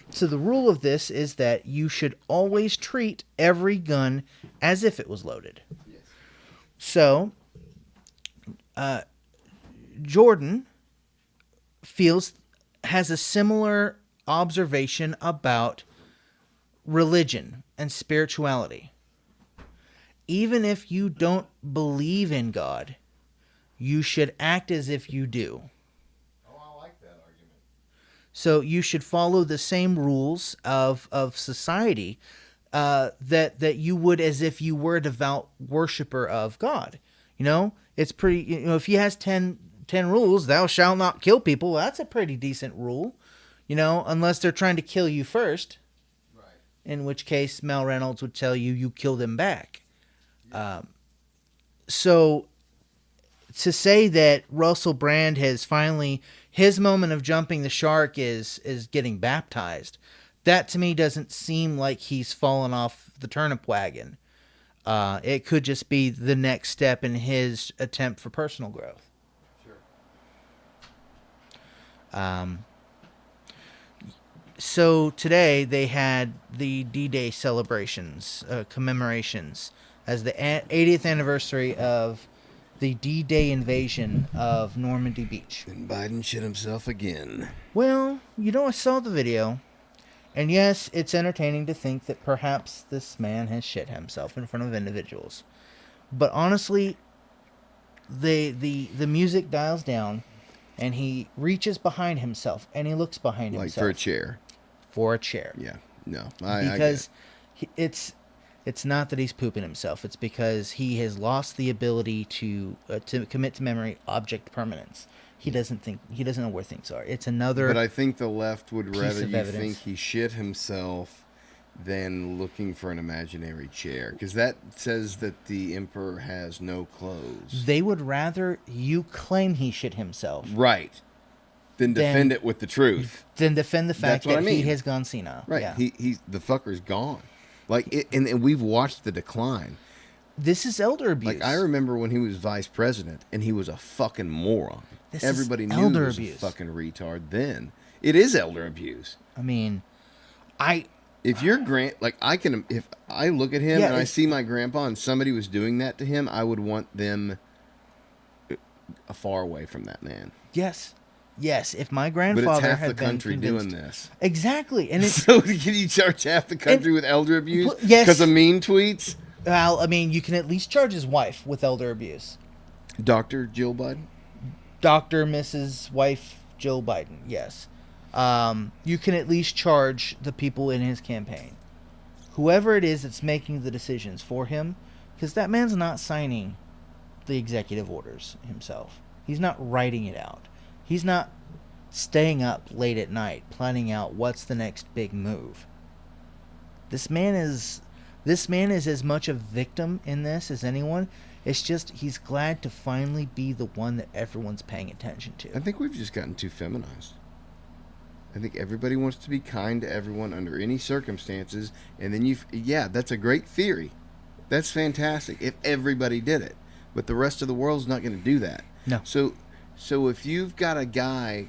So the rule of this is that you should always treat every gun as if it was loaded. Yes. So, Jordan has a similar observation about religion and spirituality. Even if you don't believe in God, you should act as if you do. Oh, I like that argument. So you should follow the same rules of society that you would as if you were a devout worshiper of God. It's pretty. If he has 10 rules, thou shalt not kill people. Well, that's a pretty decent rule. You know, unless they're trying to kill you first. Right. In which case, Mel Reynolds would tell you kill them back. So to say that Russell Brand has finally, his moment of jumping the shark is getting baptized, that to me doesn't seem like he's fallen off the turnip wagon. It could just be the next step in his attempt for personal growth. Sure. So today they had the D-Day celebrations, commemorations, as the 80th anniversary of the D-Day invasion of Normandy Beach. And Biden shit himself again. Well, you know, I saw the video, and yes, it's entertaining to think that perhaps this man has shit himself in front of individuals. But honestly, the music dials down, and he reaches behind himself, and he looks behind Like himself. for a chair. For a chair. Yeah. No. Because it's not that he's pooping himself. It's because he has lost the ability to commit to memory object permanence. He doesn't know where things are. It's another. But I think the left would piece rather of you evidence. think he shit himself than looking for an imaginary chair, because that says that the emperor has no clothes. They would rather you claim he shit himself Right. Than defend it with the truth. than defend the fact That's what that I he mean. has gone senile. Right. Yeah. He's the fucker's gone. Like it, and we've watched the decline. This is elder abuse. Like I remember when he was vice president and he was a fucking moron. This is Everybody knew elder he was abuse. a fucking retard then. It is elder abuse. I mean, If your if I look at him Yeah, and I if- see my grandpa and somebody was doing that to him, I would want them far away from that man. yes. If my But grandfather it's half had the been country convinced, doing this. exactly, and it's So can you charge half the country with elder abuse? Well, yes. Because of mean tweets? well, I mean, you can at least charge his wife with elder abuse. Dr. Jill Biden? Dr. Mrs. Wife Jill Biden, yes. You can at least charge the people in his campaign. Whoever it is that's making the decisions for him, because that man's not signing the executive orders himself. He's not writing it out. He's not staying up late at night planning out what's the next big move. This man is as much a victim in this as anyone. It's just he's glad to finally be the one that everyone's paying attention to. I think we've just gotten too feminized. I think everybody wants to be kind to everyone under any circumstances, and then that's a great theory. That's fantastic if everybody did it. But the rest of the world's not going to do that. No. So if you've got a guy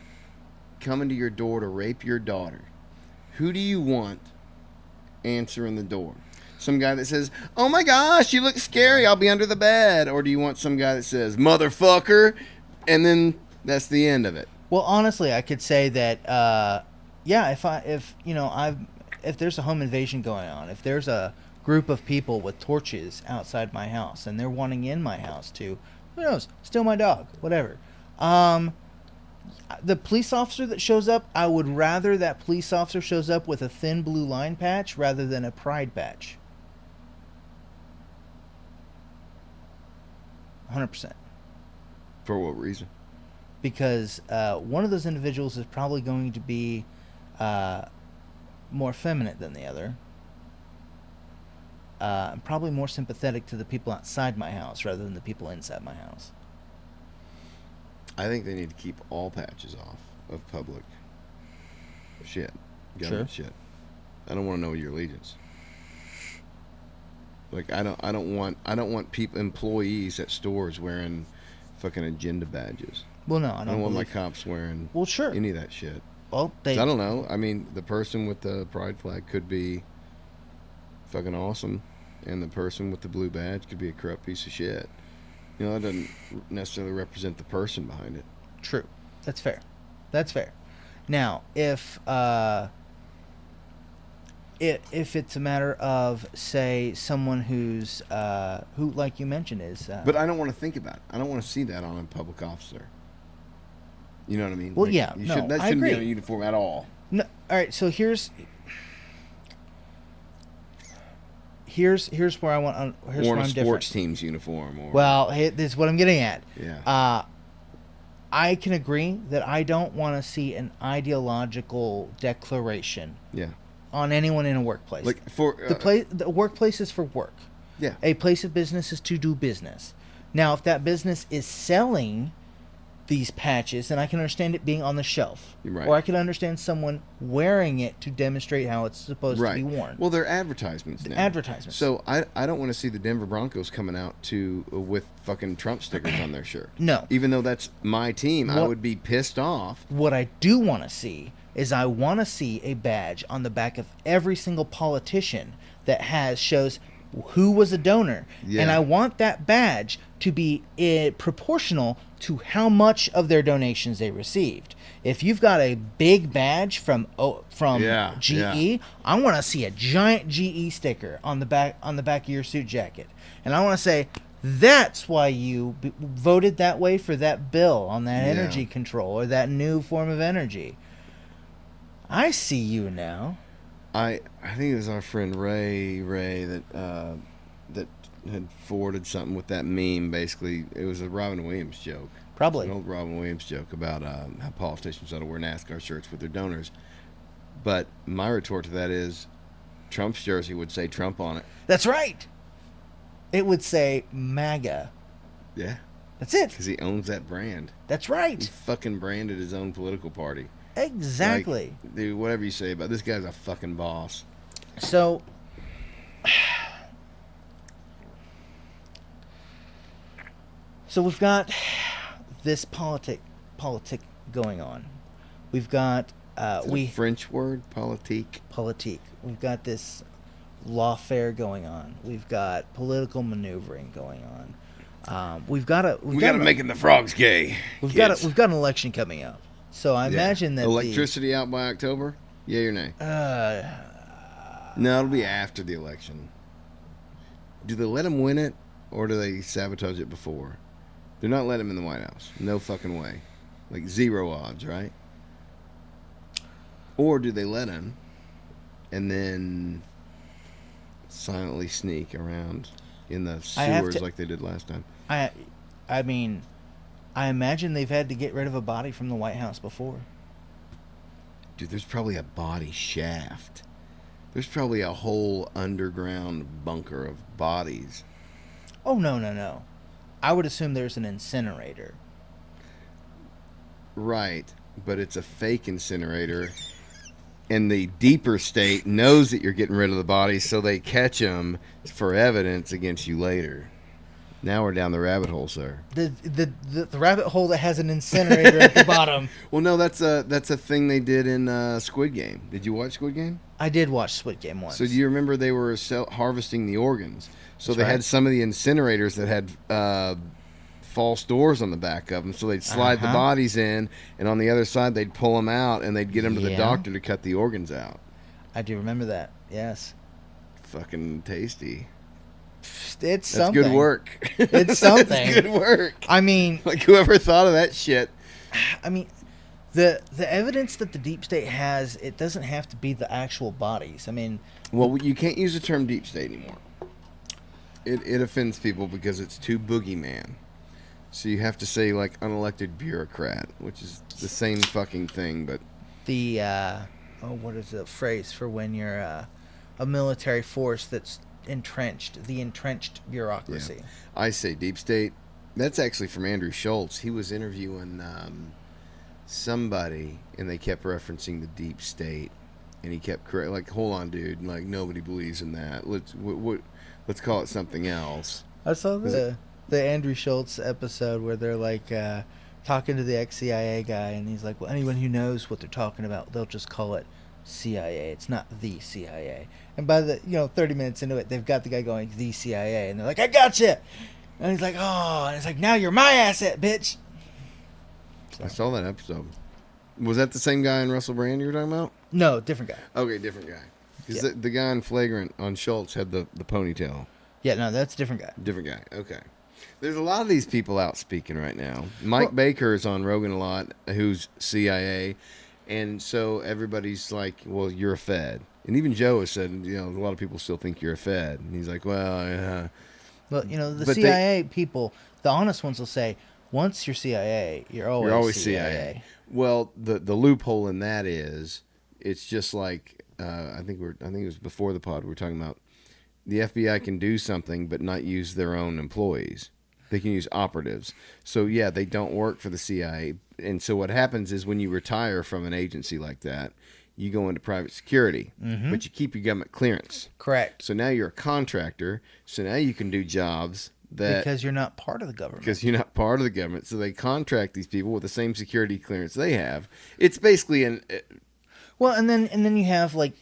coming to your door to rape your daughter, who do you want answering the door? Some guy that says, "Oh my gosh, you look scary, I'll be under the bed," or do you want some guy that says, "Motherfucker," and then that's the end of it? Well, honestly, I could say that, if there's a home invasion going on, if there's a group of people with torches outside my house and they're wanting in my house to, who knows, steal my dog, whatever. The police officer that shows up, I would rather that police officer shows up with a thin blue line patch rather than a pride patch. 100%. For what reason? Because one of those individuals is probably going to be more effeminate than the other. Probably more sympathetic to the people outside my house rather than the people inside my house. I think they need to keep all patches off of public shit, government shit. I don't want to know your allegiance. Like I don't want people, employees at stores wearing fucking agenda badges. Well, no, I don't want my cops wearing any of that shit. Well, 'Cause I don't know. I mean, the person with the pride flag could be fucking awesome, and the person with the blue badge could be a corrupt piece of shit. You know, that doesn't necessarily represent the person behind it. True. That's fair. Now, if it's a matter of, say, someone who, like you mentioned, is... But I don't want to think about it. I don't want to see that on a public officer. You know what I mean? Well, Like, yeah, that no, shouldn't I be agree. on a uniform at all. No, all right, so here's where I want... Here's Or where on a I'm sports different. team's uniform. Or, Well, this is what I'm getting at. yeah. I can agree that I don't want to see an ideological declaration Yeah. on anyone in a workplace. Like for The workplace is for work. Yeah. A place of business is to do business. Now, if that business is selling these patches, then I can understand it being on the shelf. Right. Or I can understand someone wearing it to demonstrate how it's supposed to Right. be worn. Well, they're advertisements now. Advertisements. So I don't want to see the Denver Broncos coming out with fucking Trump stickers on their shirt. No. Even though that's my team, I What- would be pissed off. What I do want to see is I want to see a badge on the back of every single politician that shows who was a donor. Yeah. And I want that badge to be proportional to how much of their donations they received. If you've got a big badge from Yeah, GE, yeah. I want to see a giant GE sticker on the back of your suit jacket. And I want to say that's why you voted that way for that bill on that Yeah. energy control or that new form of energy. I see you now. I think it was our friend Ray that had forwarded something with that meme. Basically, it was a Robin Williams joke. Probably. An old Robin Williams joke about how politicians ought to wear NASCAR shirts with their donors. But my retort to that is, Trump's jersey would say Trump on it. That's right. It would say MAGA. Yeah, That's it. because he owns that brand. That's He right. fucking branded his own political party. Exactly. Like, dude, whatever you say about this guy's a fucking boss. So we've got this politic going on. We've got Is it a French word, politique. politique. We've got this lawfare going on. We've got political maneuvering going on. We've got making the frogs gay. we've got an election coming up. So I imagine that electricity out by October. Yay or nay? No, it'll be after the election. Do they let him win it, or do they sabotage it before? They're not letting him in the White House. No fucking way. Like 0 odds, right? Or do they let him, and then silently sneak around in the sewers like they did last time? I mean, I imagine they've had to get rid of a body from the White House before. Dude, there's probably a body shaft. There's probably a whole underground bunker of bodies. Oh, no. I would assume there's an incinerator. Right, but it's a fake incinerator, and the deeper state knows that you're getting rid of the bodies, so they catch them for evidence against you later. Now we're down the rabbit hole, sir. The rabbit hole that has an incinerator at the bottom. Well, no, that's a thing they did in Squid Game. Did you watch Squid Game? I did watch Squid Game once. So do you remember they were harvesting the organs? So That's they right. had some of the incinerators that had false doors on the back of them, so they'd slide the bodies in, and on the other side they'd pull them out, and they'd get them to the Yeah. doctor to cut the organs out. I do remember that. Yes. Fucking tasty. It's That's something. good work. It's something. That's good work. I mean, Like, whoever thought of that shit? the evidence that the deep state has, it doesn't have to be the actual bodies. I mean, Well, you can't use the term deep state anymore. It offends people because it's too boogeyman. So you have to say, like, unelected bureaucrat, which is the same fucking thing, but... the what is the phrase for when you're a military force that's entrenched, the entrenched bureaucracy. Yeah. I say deep state. That's actually from Andrew Schultz. He was interviewing somebody, and they kept referencing the deep state, and he kept like, "Hold on, dude! Like, nobody believes in that. Let's call it something else." I saw the Andrew Schultz episode where they're like talking to the ex-CIA guy, and he's like, "Well, anyone who knows what they're talking about, they'll just call it CIA. It's not the CIA." And by the 30 minutes into it, they've got the guy going the CIA, and they're like, "I gotcha!" And he's like, "Oh," and it's like, "Now you're my asset, bitch." I saw that episode. Was that the same guy in Russell Brand you were talking about? No, different guy. Okay, different guy. Because Yeah. the guy in Flagrant on Schultz had the ponytail. Yeah, no, that's a different guy. Different guy. Okay. There's a lot of these people out speaking right now. Mike Baker is on Rogan a lot, who's CIA. And so everybody's like, well, you're a Fed. And even Joe has said, a lot of people still think you're a Fed. And he's like, well, yeah. Well, the But CIA people, the honest ones will say, Once you're CIA, you're always, CIA. Well, the loophole in that is it's just like I think it was before the pod we were talking about the FBI can do something but not use their own employees. They can use operatives. So yeah, they don't work for the CIA. And so what happens is when you retire from an agency like that, you go into private security, but you keep your government clearance. Correct. So now you're a contractor. So now you can do jobs that Because you're not part of the government. because you're not part of the government. So they contract these people with the same security clearance they have. It's basically Well, and then you have like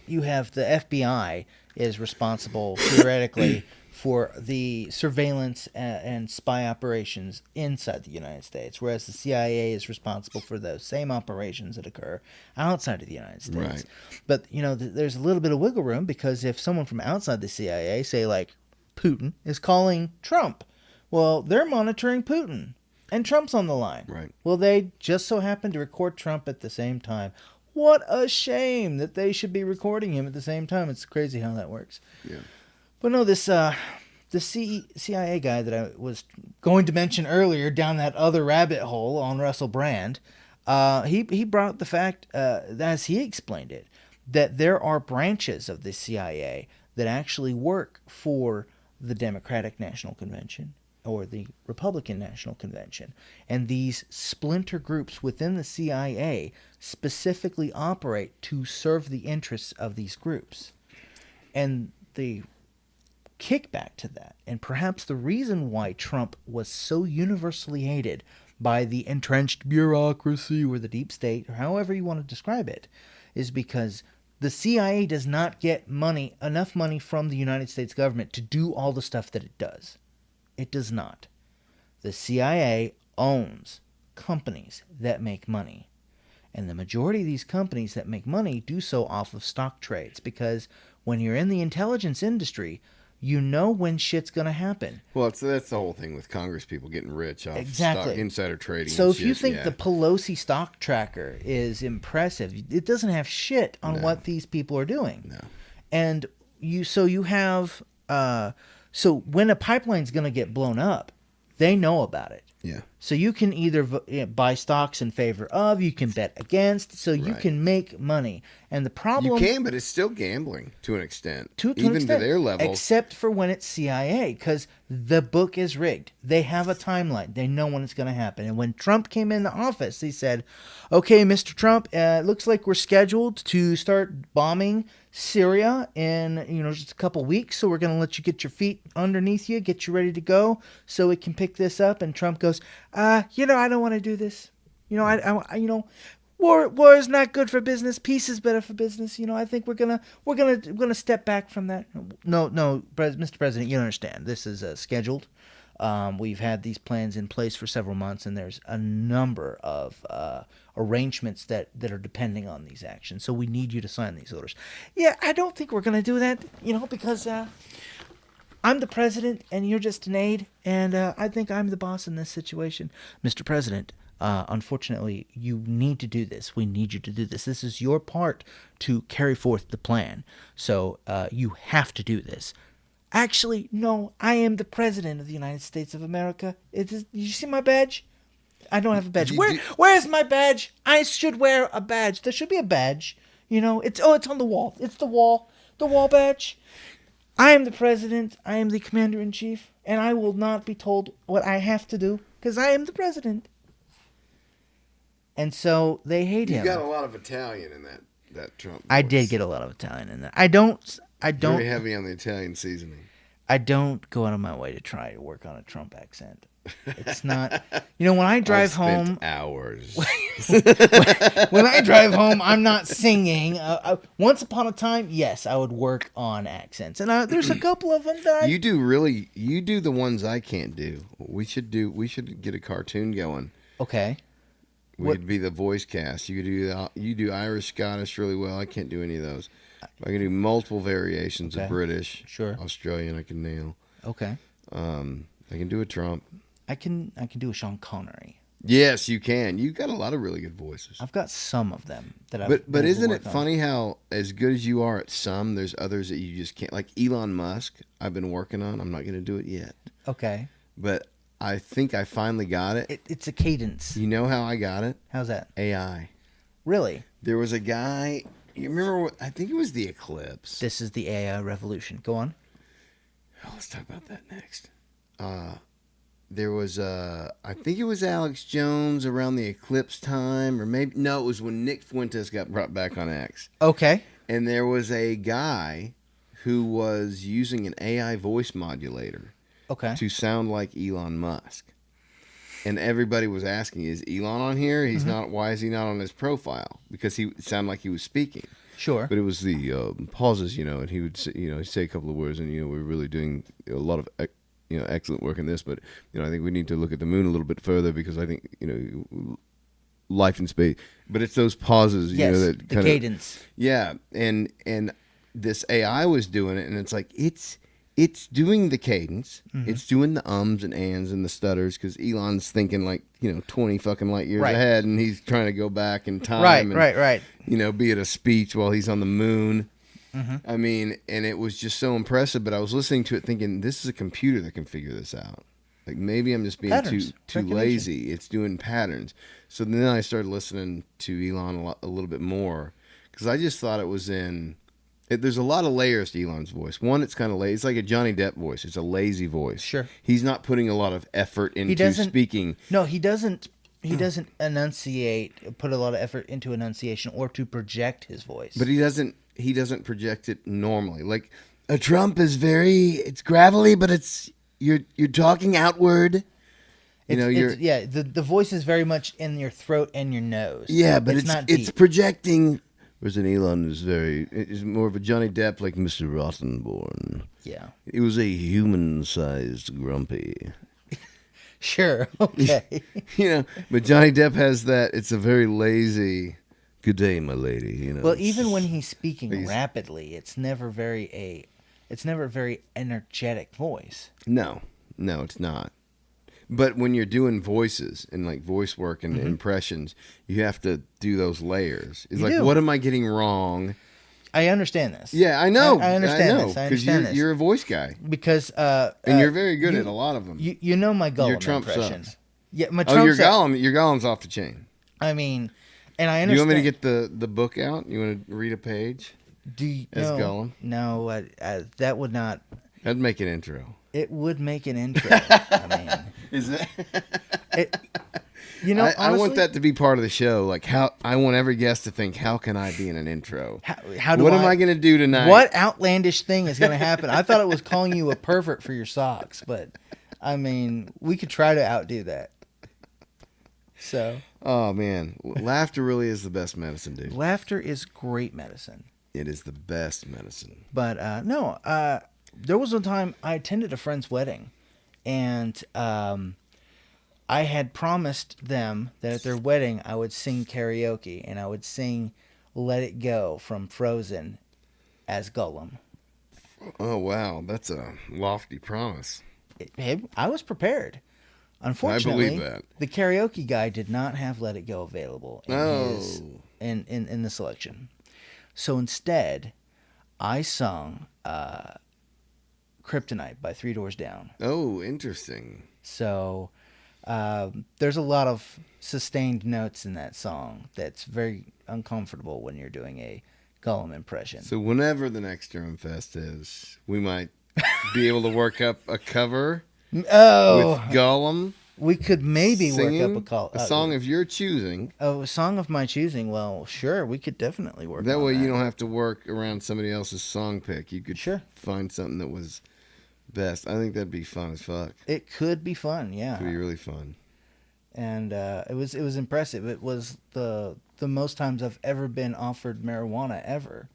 you have the FBI is responsible theoretically for the surveillance and spy operations inside the United States, whereas the CIA is responsible for those same operations that occur outside of the United States. Right. But there's a little bit of wiggle room because if someone from outside the CIA, say like Putin, is calling Trump, well, they're monitoring Putin. And Trump's on the line. Right. Well, they just so happen to record Trump at the same time. What a shame that they should be recording him at the same time. It's crazy how that works. yeah. But no, this CIA guy that I was going to mention earlier down that other rabbit hole on Russell Brand, he brought up the fact, as he explained it, that there are branches of the CIA that actually work for the Democratic National Convention or the Republican National Convention. And these splinter groups within the CIA specifically operate to serve the interests of these groups. And the kickback to that, and perhaps the reason why Trump was so universally hated by the entrenched bureaucracy or the deep state, or however you want to describe it, is because the CIA does not get enough money from the United States government to do all the stuff that it does. It does not. The CIA owns companies that make money. And the majority of these companies that make money do so off of stock trades, because when you're in the intelligence industry, you know when shit's going to happen. Well, that's the whole thing with Congress people getting rich off Exactly. stock, insider trading. So and if you shit, think yeah. the Pelosi stock tracker is impressive, it doesn't have shit on what these people are doing. No. And you have so when a pipeline's going to get blown up, they know about it. Yeah. So you can either buy stocks in favor of, you can bet against, so you Right. can make money. And the problem You can, but it's still gambling to an extent. to an Even extent, to their level. except for when it's CIA, because the book is rigged. They have a timeline. They know when it's going to happen. And when Trump came in the office, he said, "Okay, Mr. Trump, it looks like we're scheduled to start bombing Syria in just a couple weeks. So we're going to let you get your feet underneath you, get you ready to go, so we can pick this up." And Trump goes, I don't want to do this. War is not good for business. Peace is better for business. I think we're gonna step back from that. No, Mr. President, you don't understand. This is scheduled. We've had these plans in place for several months, and there's a number of arrangements that are depending on these actions. So we need you to sign these orders. Yeah, I don't think we're gonna do that. Because I'm the president, and you're just an aide, and I think I'm the boss in this situation, Mr. President. Unfortunately, you need to do this. We need you to do this. This is your part to carry forth the plan. So you have to do this. Actually, no, I am the president of the United States of America. You see my badge? I don't have a badge. Where's my badge? I should wear a badge. There should be a badge. It's on the wall. It's the wall badge. I am the president. I am the commander-in-chief, and I will not be told what I have to do because I am the president. And so they hate him. You got a lot of Italian in that Trump. I voice. did get a lot of Italian in that. I don't. Very heavy on the Italian seasoning. I don't go out of my way to try to work on a Trump accent. It's not. When I drive home, hours. when I drive home, I'm not singing. Once upon a time, yes, I would work on accents, and there's a couple of them that You do the ones I can't do. We should get a cartoon going. Okay. We could be the voice cast. You do Irish, Scottish really well. I can't do any of those. I can do multiple variations of British. Sure. Australian I can nail. Okay. I can do a Trump. I can do a Sean Connery. Yes, you can. You've got a lot of really good voices. I've got some of them that I've. But been able to isn't it work on. funny how as good as you are at some, there's others that you just can't. Like Elon Musk, I've been working on. I'm not going to do it yet. Okay. But I think I finally got it. It's a cadence. You know how I got it? How's that? AI. Really? There was a guy. You remember what? I think it was the Eclipse. This is the AI revolution. Go on. Oh, let's talk about that next. There was I think it was Alex Jones around the Eclipse time, or maybe no, it was when Nick Fuentes got brought back on X. Okay. And there was a guy who was using an AI voice modulator Okay. to sound like Elon Musk. And everybody was asking, is Elon on here? He's not. Why is he not on his profile? Because he sounded like he was speaking. Sure. But it was the pauses, and he would say, he'd say a couple of words, and we're really doing a lot of excellent work in this, but I think we need to look at the moon a little bit further because I think life in space. But it's those pauses, Yes. that The kind cadence. yeah, and this AI was doing it, and it's like it's doing the cadence, it's doing the ums and ands and the stutters because Elon's thinking like 20 fucking light years Right. ahead, and he's trying to go back in time, Right. and, Right. be it a speech while he's on the moon. Mm-hmm. I mean, and it was just so impressive. But I was listening to it thinking, this is a computer that can figure this out. Like maybe I'm just being Patterns. too Recognition. lazy. It's doing patterns. So then I started listening to Elon a little bit more because I just thought it was there's a lot of layers to Elon's voice. One, it's kind of lazy. It's like a Johnny Depp voice. It's a lazy voice. Sure. He's not putting a lot of effort into doesn't- speaking. No, he doesn't. He doesn't put a lot of effort into enunciation or to project his voice. But he doesn't project it normally. Like a Trump is it's gravelly, but you're talking outward. The voice is very much in your throat and your nose. Yeah, but not it's deep. projecting. Whereas an Elon is more of a Johnny Depp, like Mr. Rottenborn. Yeah. It was a human-sized grumpy. Sure. Okay. But Johnny Depp has that. It's a very lazy. Good day, my lady. Well, even when he's speaking He's- rapidly, it's never a very energetic voice. No, it's not. But when you're doing voices and like voice work and impressions, you have to do those layers. It's You like, do. what am I getting wrong? I understand this. Yeah, I know. I understand know, this. I 'cause understand this. you're a voice guy, Because and you're very good at a lot of them. you know my Gollum Trump impression. sucks. Yeah, my Oh, Trump your sucks. Gollum's off the chain. I mean, and I Do understand. you want me to get the book out? You want to read a page? Do you, as no, Gollum? No, that would not. That'd make an intro. It would make an intro. I mean, Is that? I I want honestly, that to be part of the show. Like how I want every guest to think, how can I be in an intro? How do What am I going to do tonight? What outlandish thing is going to happen? I thought it was calling you a pervert for your socks, but I mean, we could try to outdo that. So, Oh man, laughter really is the best medicine, dude. laughter is great medicine. It is the best medicine. But there was one time I attended a friend's wedding, and I had promised them that at their wedding I would sing karaoke, and I would sing "Let It Go" from Frozen as Gollum. Oh wow, that's a lofty promise. Hey, I was prepared. Unfortunately, that. the karaoke guy did not have "Let It Go" available in the selection. So instead, I sung "Kryptonite" by Three Doors Down. Oh, interesting. So there's a lot of sustained notes in that song that's very uncomfortable when you're doing a Gollum impression. So whenever the next Durham Fest is, we might be able to work up a cover Oh, with Gollum we could maybe singing work up a song of your choosing. a song of my choosing. Well, sure, we could definitely work. That on way that. you don't have to work around somebody else's song pick. You could Sure. find something that was best. I think that'd be fun as fuck. It could be fun, yeah. It'd be really fun. And it was impressive. It was the most times I've ever been offered marijuana ever.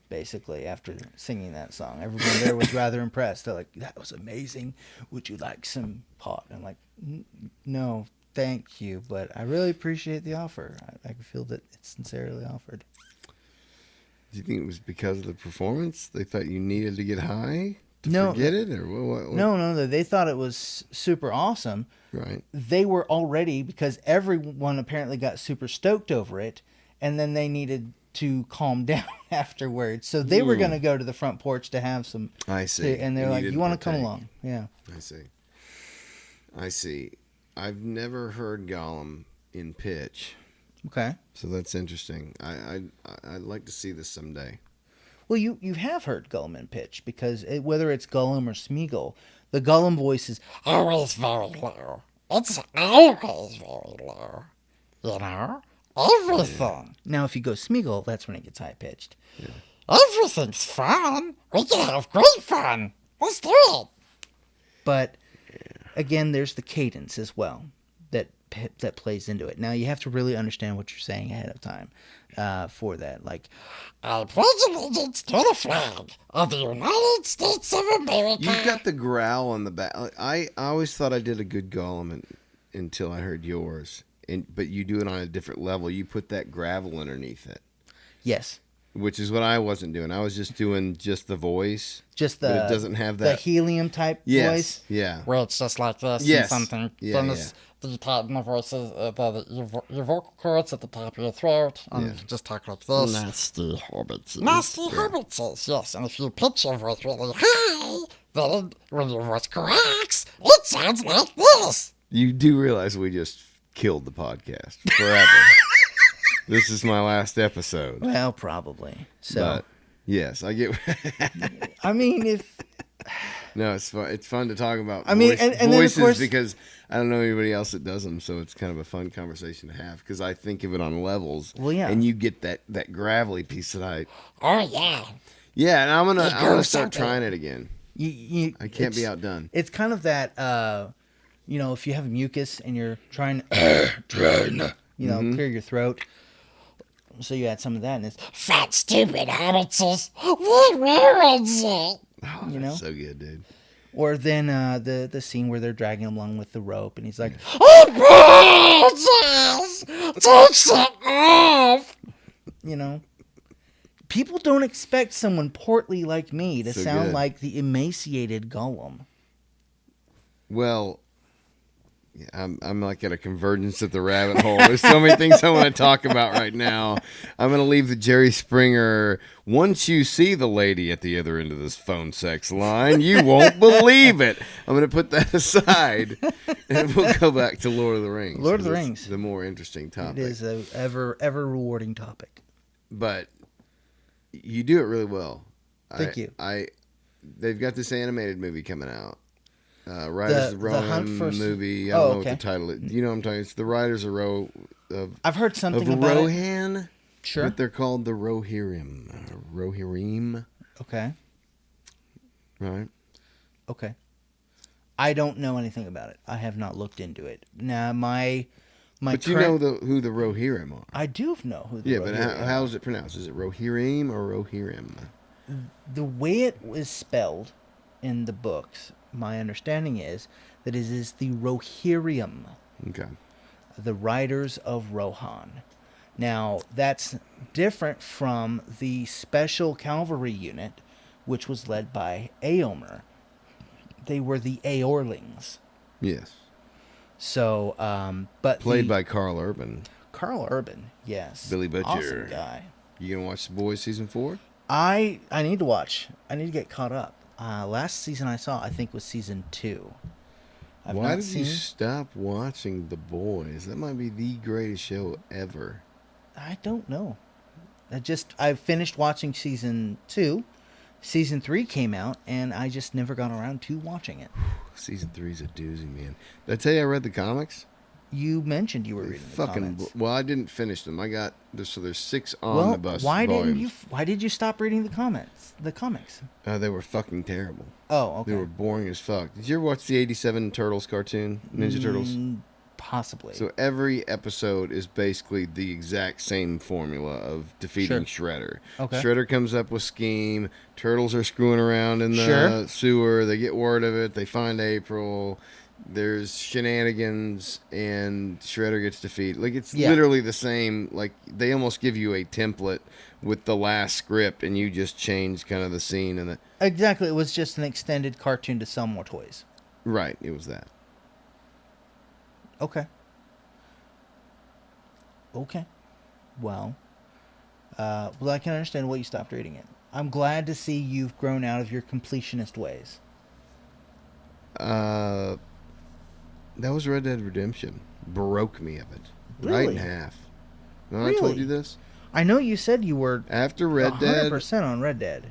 Basically, after singing that song, everyone there was rather impressed. They're like, "That was amazing. Would you like some pot?" I'm like, "No, thank you, but I really appreciate the offer. I feel that it's sincerely offered." Do you think it was because of the performance? They thought you needed to get high to No. forget it, or what? No, they thought it was super awesome. Right. They were already, because everyone apparently got super stoked over it, and then they needed to calm down afterwards. So they were going to go to the front porch to have some. I see. And they're And you like, didn't "You want to come partake. along?" Yeah. I see. I see. I've never heard Gollum in pitch, Okay. so that's interesting. I'd like to see this someday. Well, you have heard Gollum in pitch because whether it's Gollum or Smeagol, the Gollum voice is Always very low. It's always very low. You know? Everything. now. If you go Smeagol, that's when it gets high pitched. Everything's fun. We can have great fun. Let's do it. But again, there's the cadence as well that plays into it. Now you have to really understand what you're saying ahead of time for that. Like, I pledge allegiance to the flag of the United States of America. You've got the growl on the back. I always thought I did a good Gollum until I heard yours. But you do it on a different level. You put that gravel underneath it, yes, which is what I wasn't doing. I was just doing just the voice. just But the it doesn't have the that. helium type Yes. voice. Yeah. Where it's just like this Yes. and something. Yeah, Then it's the top of voices, your vocal cords at the top of your throat, and Yeah. you can just talk like this. Nasty hobbits. Nasty hobbitses, yes. And if you pitch your voice really high, then when your voice cracks, it sounds like this. You do realize we just killed the podcast forever. This is my last episode. Well, probably. So But yes, I get. I mean, if No, it's fun. It's fun to talk about. I mean, and then, of voices course- because I don't know anybody else that does them, so it's kind of a fun conversation to have because I think of it on levels. Well, yeah. And you get that gravelly piece that Oh, yeah. Yeah, and I'm gonna goes start something. trying it again. you I can't be it's- outdone. It's kind of that, if you have mucus and you're trying, clear your throat. So you add some of that, and it's Fat, stupid hobbitses. What ruins it? Oh, you that's know? so good, dude. or then the scene where they're dragging him along with the rope, and he's like, It burns us. Takes it off. People don't expect someone portly like me to So sound good. like the emaciated Gollum. Well, yeah, I'm like at a convergence at the rabbit hole. There's so many things I want to talk about right now. I'm going to leave the Jerry Springer. Once you see the lady at the other end of this phone sex line, you won't believe it. I'm going to put that aside, and we'll go back to Lord of the Rings. Lord of the 'cause it's Rings. the more interesting topic. It is a ever rewarding topic. But you do it really well. Thank you. They've got this animated movie coming out. Riders of the The Hunt Rohirrim for- movie. I Oh, don't know okay. what the title is. You know what I'm talking? It's the Riders of I've heard of something about it. Rohan. Sure. But they're called the Rohirrim. Rohirrim, Okay. right? Okay. I don't know anything about it. I have not looked into it. Now, my But you current- know who the Rohirrim are. I do know who the Yeah, but Rohirrim are. how is it pronounced? Is it Rohirrim or Rohirrim? The way it was spelled in the books, my understanding is that it is the Rohirrim, Okay. the Riders of Rohan. Now, that's different from the Special Cavalry Unit, which was led by Aomer. They were the Aorlings. Yes. So, but Played by Carl Urban. Carl Urban, yes. Billy Butcher. Awesome guy. You gonna watch The Boys season 4? I need to watch. I need to get caught up. Last season I saw, I think, was season 2. Why did you stop watching The Boys? That might be the greatest show ever. I don't know. I finished watching season 2. Season 3 came out, and I just never got around to watching it. Season 3 is a doozy, man. Did I tell you I read the comics? You mentioned you were reading the comments. Well, I didn't finish them. I got there's 6 Well, omnibus why volumes. did you stop reading the comments? The comics. They were fucking terrible. Oh, okay. They were boring as fuck. Did you ever watch the '87 Turtles cartoon, Ninja Turtles? Possibly. So every episode is basically the exact same formula of defeating Shredder. Okay. Shredder comes up with scheme. Turtles are screwing around in the Sure. sewer. They get word of it. They find April. There's shenanigans, and Shredder gets defeated. Like, it's literally the same. Like, they almost give you a template with the last script, and you just change kind of the scene and the. Exactly. It was just an extended cartoon to sell more toys. Right, it was that. Okay. Okay. Well, I can understand why you stopped reading it. I'm glad to see you've grown out of your completionist ways. That was Red Dead Redemption. Broke me of it. Right in Really? half. No, I told Really? you this? I know you said you were After Red Dead, 100% on Red Dead.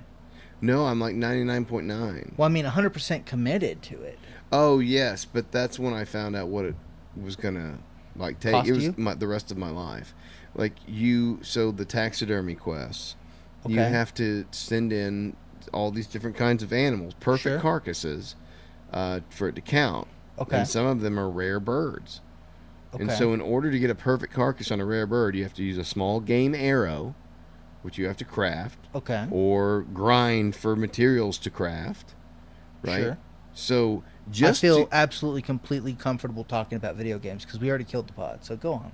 no, I'm like 99.9. Well, I mean, 100% committed to it. Oh, yes, but that's when I found out what it was going to like take. Cost It was you? the rest of my life. Like so the taxidermy quests, you Okay. have to send in all these different kinds of animals, perfect Sure. carcasses, for it to count. Okay. And some of them are rare birds. And Okay. so in order to get a perfect carcass on a rare bird, you have to use a small game arrow, which you have to craft, Okay. or grind for materials to craft, right? Sure. So just I feel to- absolutely, completely comfortable talking about video games because we already killed the pod. So go on.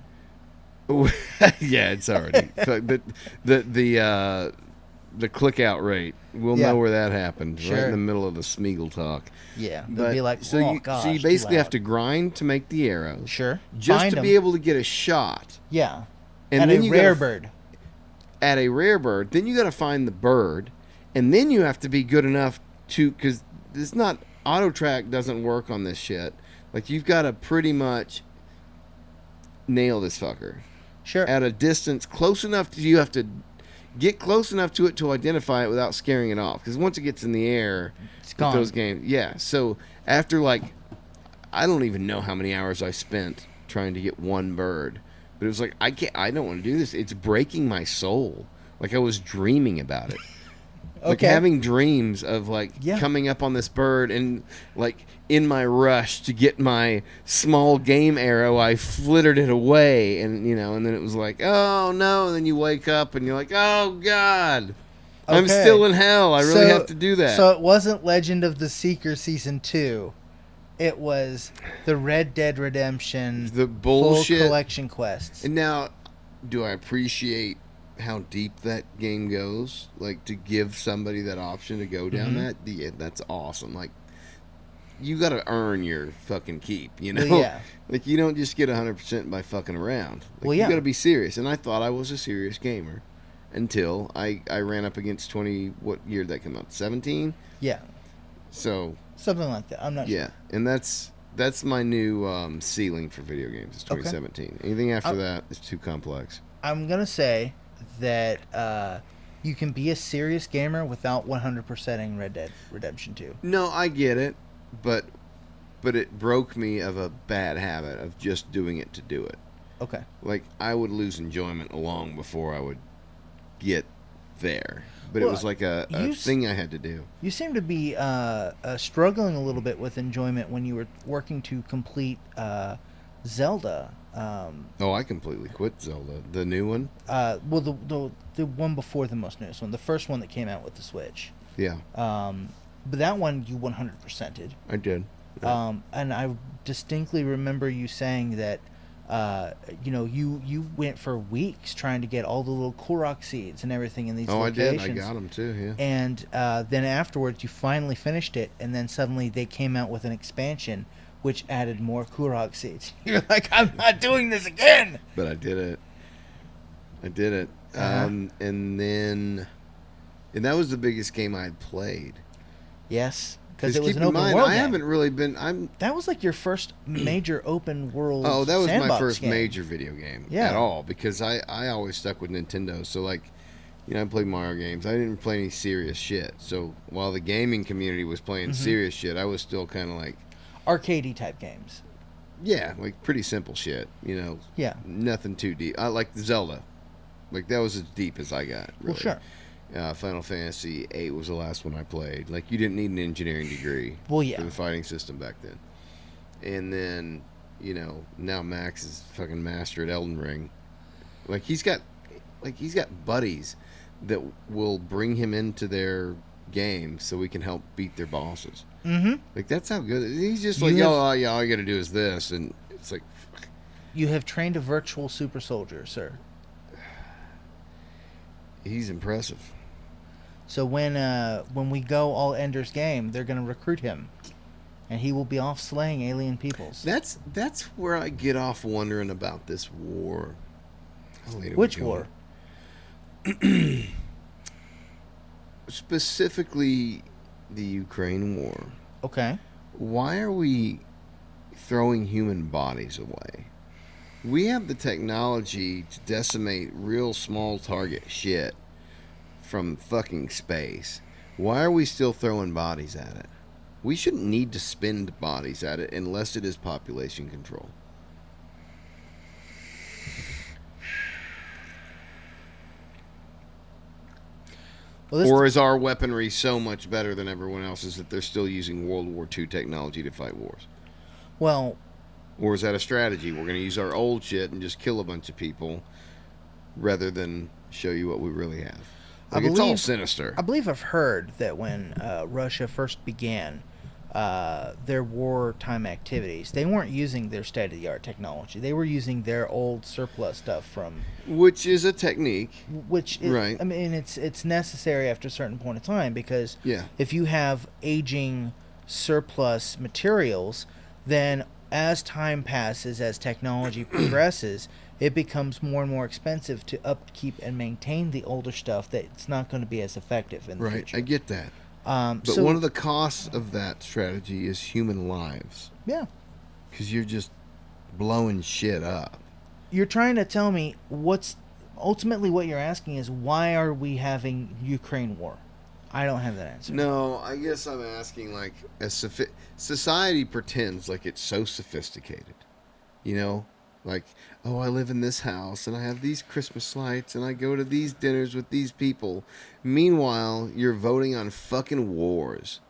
yeah, it's already the click out rate. We'll Yeah. know where that happened, right Sure. in the middle of the Smeagol talk. Yeah. They'll be like, so oh, you gosh. so you too basically have loud." to grind to make the arrows, Sure. just Find to 'em. be able to get a shot. Yeah. And At then a you rare gotta bird. at a rare bird. Then you got to find the bird, and then you have to be good enough to, because it's not auto track doesn't work on this shit. Like you've got to pretty much nail this fucker Sure. at a distance close enough to you have to get close enough to it to identify it without scaring it off. Because once it gets in the air, It's with gone. those games, yeah. So after like, I don't even know how many hours I spent trying to get one bird, but it was like I don't want to do this. It's breaking my soul. Like I was dreaming about it. Like Okay. having dreams of like Yeah. coming up on this bird and like in my rush to get my small game arrow, I flittered it away and and then it was like, oh no, and then you wake up and you're like, oh God, I'm Okay. still in hell. I really have to do that. So it wasn't Legend of the Seeker Season 2. It was the Red Dead Redemption The bullshit. full collection quests. And now, do I appreciate how deep that game goes? Like to give somebody that option to go down Mm-hmm. that, yeah, that's awesome. Like you got to earn your fucking keep, you know? Well, yeah. Like you don't just get 100% by fucking around. Like, Well, yeah. You got to be serious. And I thought I was a serious gamer until I ran up against 20. What year did that come out? 17. Yeah. So Something like that. I'm not sure. yeah, and that's my new ceiling for video games. Is 2017. Anything after that is too complex. I'm going to say that you can be a serious gamer without 100%ing Red Dead Redemption 2. No, I get it, but it broke me of a bad habit of just doing it to do it. Okay. Like I would lose enjoyment long before I would get there. But it Well, was like a you s- thing I had to do. You seem to be struggling a little bit with enjoyment when you were working to complete Zelda. Oh, I completely quit Zelda, the new one. Well, the one before the most newest one, the first one that came out with the Switch. Yeah, But that one you 100%ed. I did. And I distinctly remember you saying that, you went for weeks trying to get all the little Korok seeds and everything in these Oh, I locations. did. I got them too. Yeah. And then afterwards, you finally finished it, and then suddenly they came out with an expansion which added more Korok seeds. You're like, I'm not doing this again. But I did it. I did it. Uh-huh. And that was the biggest game I had played. Yes, because it was keep an in open mind, world I game. haven't really been. That was like your first major open world. Oh, that was my sandbox first game. major video game Yeah. at all because I always stuck with Nintendo. So like, I played Mario games. I didn't play any serious shit. So while the gaming community was playing Mm-hmm. serious shit, I was still kind of like, arcadey type games. yeah, like pretty simple shit. Yeah. Nothing too deep. I like Zelda. Like that was as deep as I got. Really. Well, sure. Final Fantasy VIII was the last one I played. Like you didn't need an engineering degree Well, yeah. for the fighting system back then. And then, now Max is fucking master at Elden Ring. Like he's got buddies that will bring him into their game so we can help beat their bosses. Mm-hmm. Like that's how good he's just You like, have- all you gotta do is this, and it's like You have trained a virtual super soldier, sir. he's impressive. So when we go all Ender's Game, they're going to recruit him, and he will be off slaying alien peoples. That's where I get off wondering about this war. How late are we Which going? war? Specifically, the Ukraine war. Okay. Why are we throwing human bodies away. We have the technology to decimate real small target shit from fucking space. Why are we still throwing bodies at it? We shouldn't need to spend bodies at it unless it is population control. Well, Or is our weaponry so much better than everyone else's that they're still using World War II technology to fight wars? well, Or is that a strategy? We're going to use our old shit and just kill a bunch of people rather than show you what we really have. Like, it's all believe- sinister. I believe I've heard that when Russia first began their wartime activities, they weren't using their state-of-the-art technology. They were using their old surplus stuff from, Which is a technique. which is, Right. I mean, it's necessary after a certain point of time, because Yeah. if you have aging surplus materials, then as time passes, as technology progresses, it becomes more and more expensive to upkeep and maintain the older stuff that's not going to be as effective in the Right. future. I get that. But so, one of the costs of that strategy is human lives. yeah. Because you're just blowing shit up. You're trying to tell me what's ultimately what you're asking is, why are we having Ukraine war? I don't have that answer. No, I guess I'm asking, like, society pretends like it's so sophisticated. You know? Like, oh, I live in this house and I have these Christmas lights and I go to these dinners with these people. Meanwhile, you're voting on fucking wars.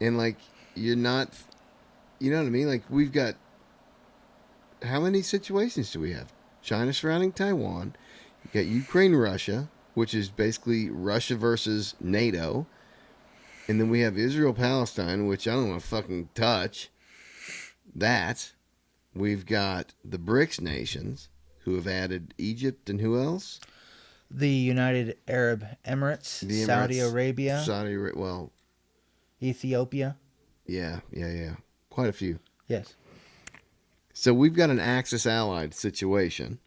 And, like, you're not, you know what I mean? Like, we've got, how many situations do we have? China surrounding Taiwan. You got Ukraine, Russia, which is basically Russia versus NATO. And then we have Israel, Palestine, which I don't want to fucking touch. That. We've got the BRICS nations, who have added Egypt and who else? The United Arab Emirates, The Saudi Emirates, Arabia, well, Ethiopia. yeah. Quite a few. Yes. So we've got an Axis allied situation.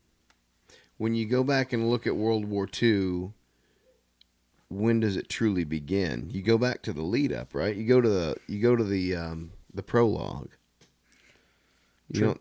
When you go back and look at World War II, when does it truly begin? You go back to the lead up, right? You go to the prologue.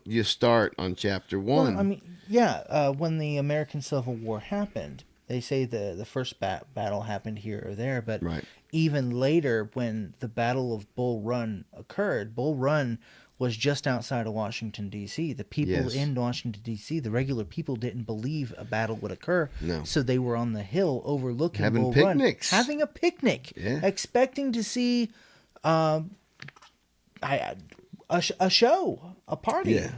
You start on chapter 1. Well, I mean, yeah. When the American Civil War happened, they say the first battle happened here or there, but Right. even later, when the Battle of Bull Run occurred, Bull Run was just outside of Washington, D.C. The people Yes. in Washington, D.C., the regular people, didn't believe a battle would occur. No. So they were on the hill overlooking Having Bull picnics. Run. Having a picnic. Yeah. Expecting to see a show, a party, Yeah.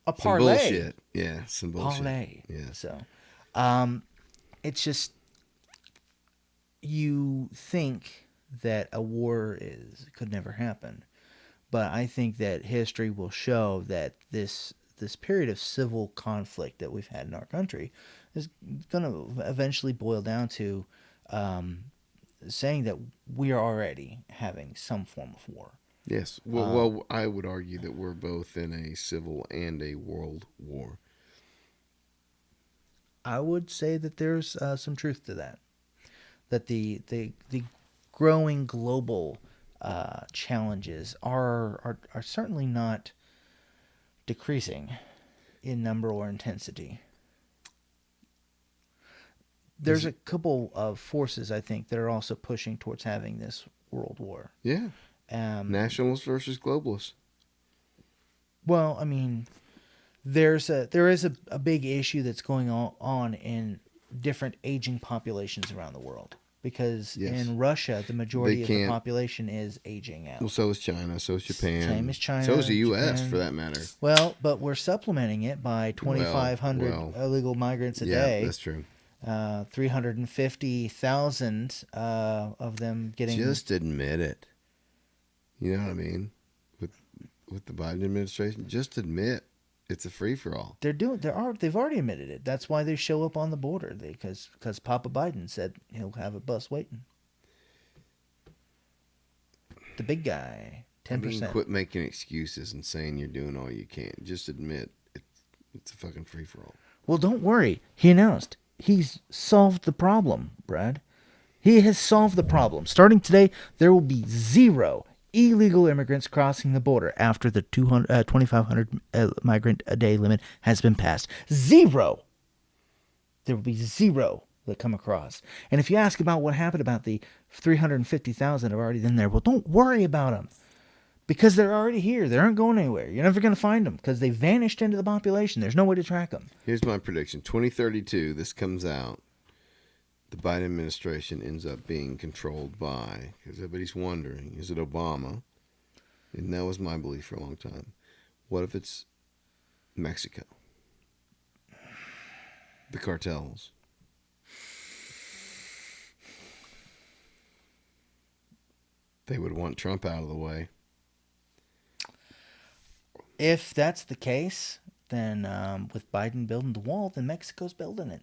a Some parlay. bullshit. Yeah, some bullshit. Parlay. Yeah. So, it's just, you think that a war could never happen, but I think that history will show that this period of civil conflict that we've had in our country is going to eventually boil down to saying that we are already having some form of war. Yes. Well, I would argue that we're both in a civil and a world war. I would say that there's some truth to that. That the growing global challenges are certainly not decreasing in number or intensity. There's a couple of forces, I think, that are also pushing towards having this world war. Yeah. Nationalists versus globalists. Well, I mean, there is a big issue that's going on in different aging populations around the world, because Yes. in Russia the majority They of the can't- population is aging out. Well, so is China. So is Japan. Same as China, So is the U.S. Japan. for that matter. Well, but we're supplementing it by 2,500 well, illegal migrants a Yeah, day. that's true. 350,000 of them getting. Just admit it. You know what I mean? With the Biden administration, just admit it's a free for all. They've already admitted it. That's why they show up on the border, because Papa Biden said he'll have a bus waiting. The big guy, 10%. Quit making excuses and saying you're doing all you can. Just admit it's a fucking free for all. Well, don't worry. He announced he's solved the problem, Brad. He has solved the problem. Starting today, there will be 0 illegal immigrants crossing the border after the 2,500 migrant a day limit has been passed. Zero. There will be zero that come across. And if you ask about what happened about the 350,000 that are already in there, well, don't worry about them. Because they're already here. They aren't going anywhere. You're never going to find them because they vanished into the population. There's no way to track them. Here's my prediction. 2032, this comes out. The Biden administration ends up being controlled by, because everybody's wondering, is it Obama? And that was my belief for a long time. What if it's Mexico? The cartels. They would want Trump out of the way. If that's the case, then with Biden building the wall, then Mexico's building it.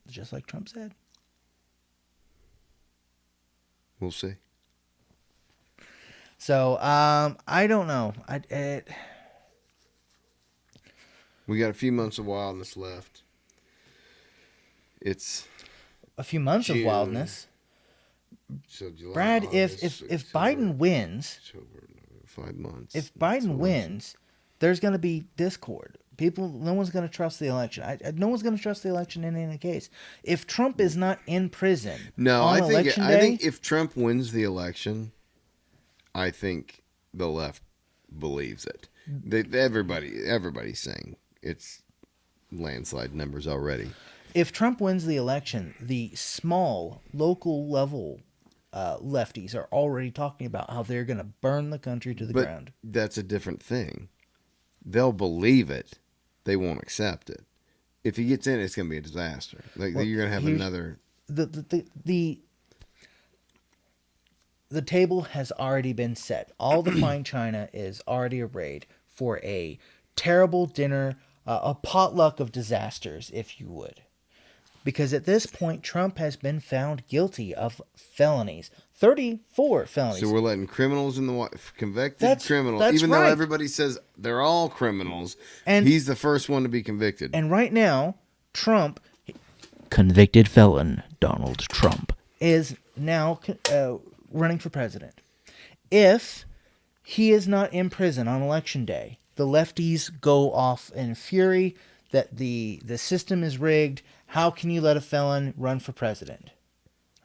Just like Trump said. We'll see. So, I don't know. We got a few months of wildness left. It's A few months of June. wildness. so July, Brad, August, if September, Biden wins, October, 5 months. if That's Biden what wins, there's going to be discord. No one's going to trust the election. No one's going to trust the election in any case. If Trump is not in prison No, on I think election I day, think if Trump wins the election, I think the left believes it. Everybody's saying it's landslide numbers already. if Trump wins the election, the small local level lefties are already talking about how they're going to burn the country to the But ground. that's a different thing. They'll believe it. They won't accept it. If he gets in, it's going to be a disaster. Like Well, you're going to have here's- another. The table has already been set. All the fine china is already arrayed for a terrible dinner, a potluck of disasters, if you would. Because at this point, Trump has been found guilty of felonies. 34 felonies. So we're letting criminals in the convicted That's- criminals, that's even right. though everybody says they're all criminals. And- He's the first one to be convicted. And right now, Trump, convicted felon Donald Trump, is now running for president. If he is not in prison on election day, the lefties go off in fury that the system is rigged. How can you let a felon run for president?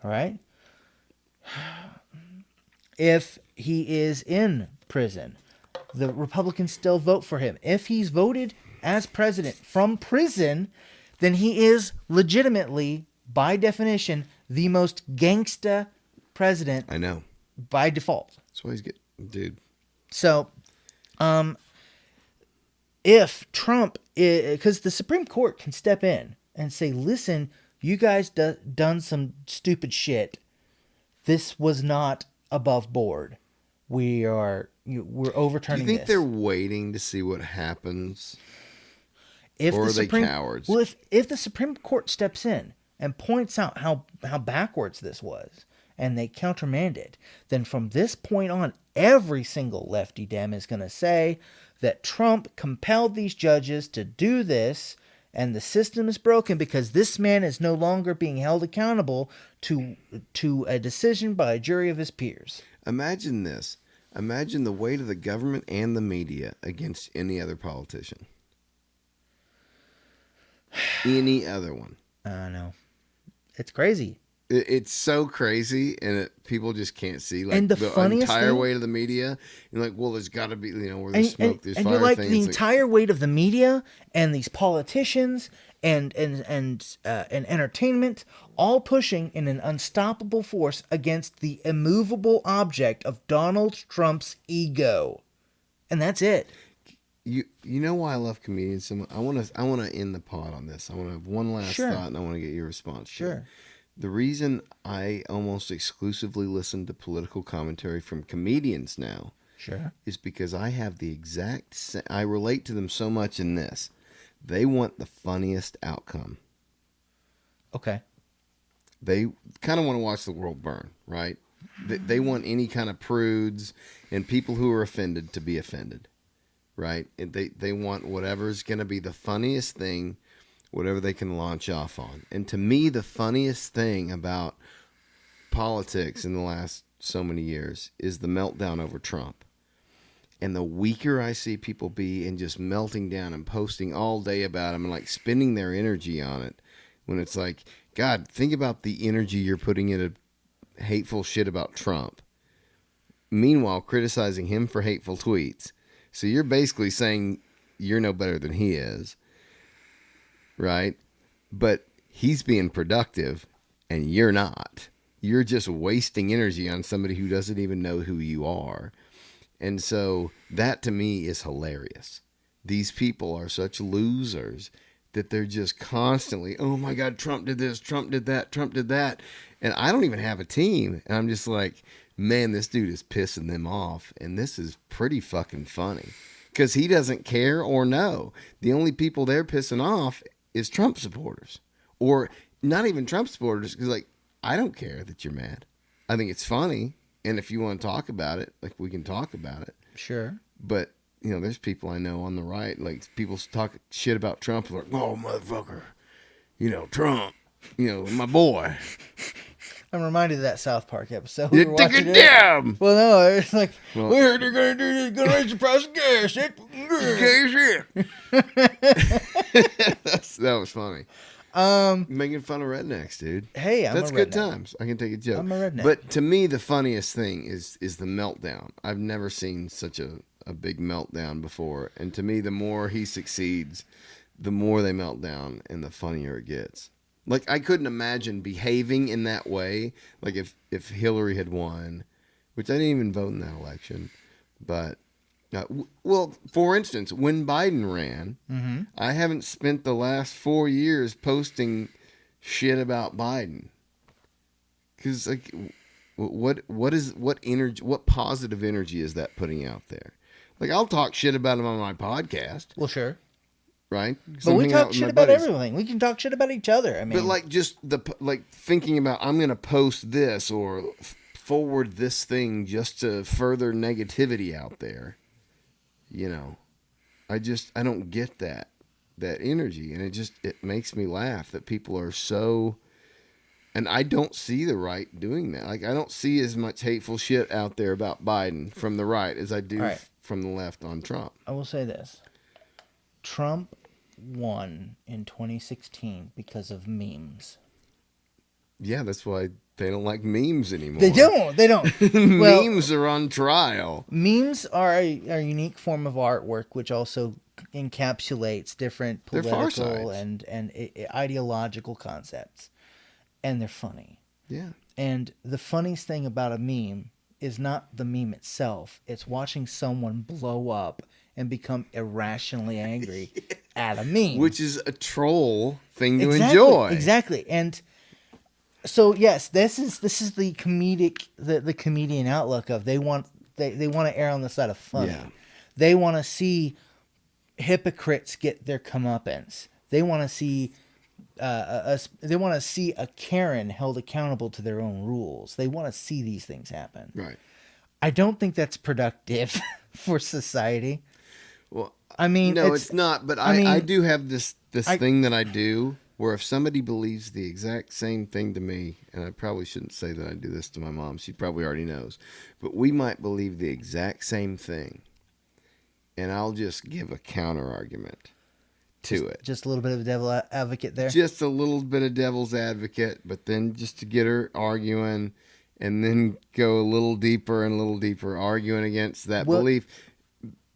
All right? If he is in prison, the Republicans still vote for him. If he's voted as president from prison, then he is legitimately, by definition, the most gangsta president I know. by default. That's why he's getting, dude. So, if Trump, because the Supreme Court can step in and say, listen, you guys done some stupid shit. This was not above board. We're Do overturning you think this. they're waiting to see what happens? If Or the are they Supreme, cowards? Well, if the Supreme Court steps in and points out how backwards this was, and they countermand it, then from this point on, every single lefty dem is going to say that Trump compelled these judges to do this, and the system is broken because this man is no longer being held accountable to a decision by a jury of his peers. Imagine this. Imagine the weight of the government and the media against any other politician. Any other one. I know. It's crazy. It's so crazy, and people just can't see. Like And the funniest entire thing- weight of the media. You're like, well, there's got to be, where And, there's smoke, there's and fire. you're like thing. the It's entire weight of the media and these politicians and entertainment all pushing in an unstoppable force against the immovable object of Donald Trump's ego, and that's it. You know why I love comedians so much? I want to end the pod on this. I want to have one last Sure. thought, and I want to get your response. to it. Sure. The reason I almost exclusively listen to political commentary from comedians now Sure. is because I have I relate to them so much in this. They want the funniest outcome. Okay. They kind of want to watch the world burn, right? They want any kind of prudes and people who are offended to be offended, right? And they want whatever's going to be the funniest thing, whatever they can launch off on. And to me, the funniest thing about politics in the last so many years is the meltdown over Trump. And the weaker I see people be and just melting down and posting all day about him and like spending their energy on it, when it's like, God, think about the energy you're putting into hateful shit about Trump. Meanwhile, criticizing him for hateful tweets. So you're basically saying you're no better than he is, right? But he's being productive and you're not. You're just wasting energy on somebody who doesn't even know who you are. And so that to me is hilarious. These people are such losers that they're just constantly, oh my God, Trump did this, Trump did that, Trump did that. And I don't even have a team. And I'm just like, man, this dude is pissing them off. And this is pretty fucking funny because he doesn't care or know. The only people they're pissing off is Trump supporters, or not even Trump supporters. Because like, I don't care that you're mad. I think it's funny. And if you want to talk about it, like we can talk about it. Sure. But, you know, there's people I know on the right, like people talk shit about Trump. Like, oh, motherfucker, you know, Trump, you know, my boy. I'm reminded of that South Park episode. You took it down. Well, no, it's like, Well, we heard they're going to do this, going to raise the price of gas. That fucking gas. That was funny. Making fun of rednecks, dude. Hey, I'm That's a good redneck. times. I can take a joke. I'm a redneck. But to me, the funniest thing is the meltdown. I've never seen such a big meltdown before. And to me, the more he succeeds, the more they melt down and the funnier it gets. Like, I couldn't imagine behaving in that way. Like, if Hillary had won, which I didn't even vote in that election. But, well, for instance, when Biden ran, I haven't spent the last 4 years posting shit about Biden. Because, like, what positive energy is that putting out there? Like, I'll talk shit about him on my podcast, Well, sure. right? But we I'm hanging out talk with shit my about buddies. everything. We can talk shit about each other. I mean, But like just thinking about I'm going to post this or forward this thing just to further negativity out there. You know, I don't get that energy, and it makes me laugh that people are so. And I don't see the right doing that. Like, I don't see as much hateful shit out there about Biden from the right as I do All right. from the left on Trump. I will say this. Trump won in 2016 because of memes. Yeah, that's why they don't like memes anymore. They don't. Well, Memes are on trial. memes are a unique form of artwork, which also encapsulates different They're far political sides. and ideological concepts. And they're funny. Yeah. And the funniest thing about a meme is not the meme itself. It's watching someone blow up and become irrationally angry at a meme. Which is a troll thing to Exactly, enjoy. Exactly. And so yes, this is the comedic the comedian outlook of they want to err on the side of funny. Yeah. They want to see hypocrites get their comeuppance. They want to see a Karen held accountable to their own rules. They want to see these things happen. Right. I don't think that's productive for society. Well, I mean, no, it's not. But I mean, do have this thing that I do where if somebody believes the exact same thing to me, and I probably shouldn't say that I do this to my mom. She probably already knows. But we might believe the exact same thing. And I'll just give a counter argument to it. just a little bit of a devil advocate there. Just a little bit of devil's advocate, but then just to get her arguing and then go a little deeper arguing against that belief.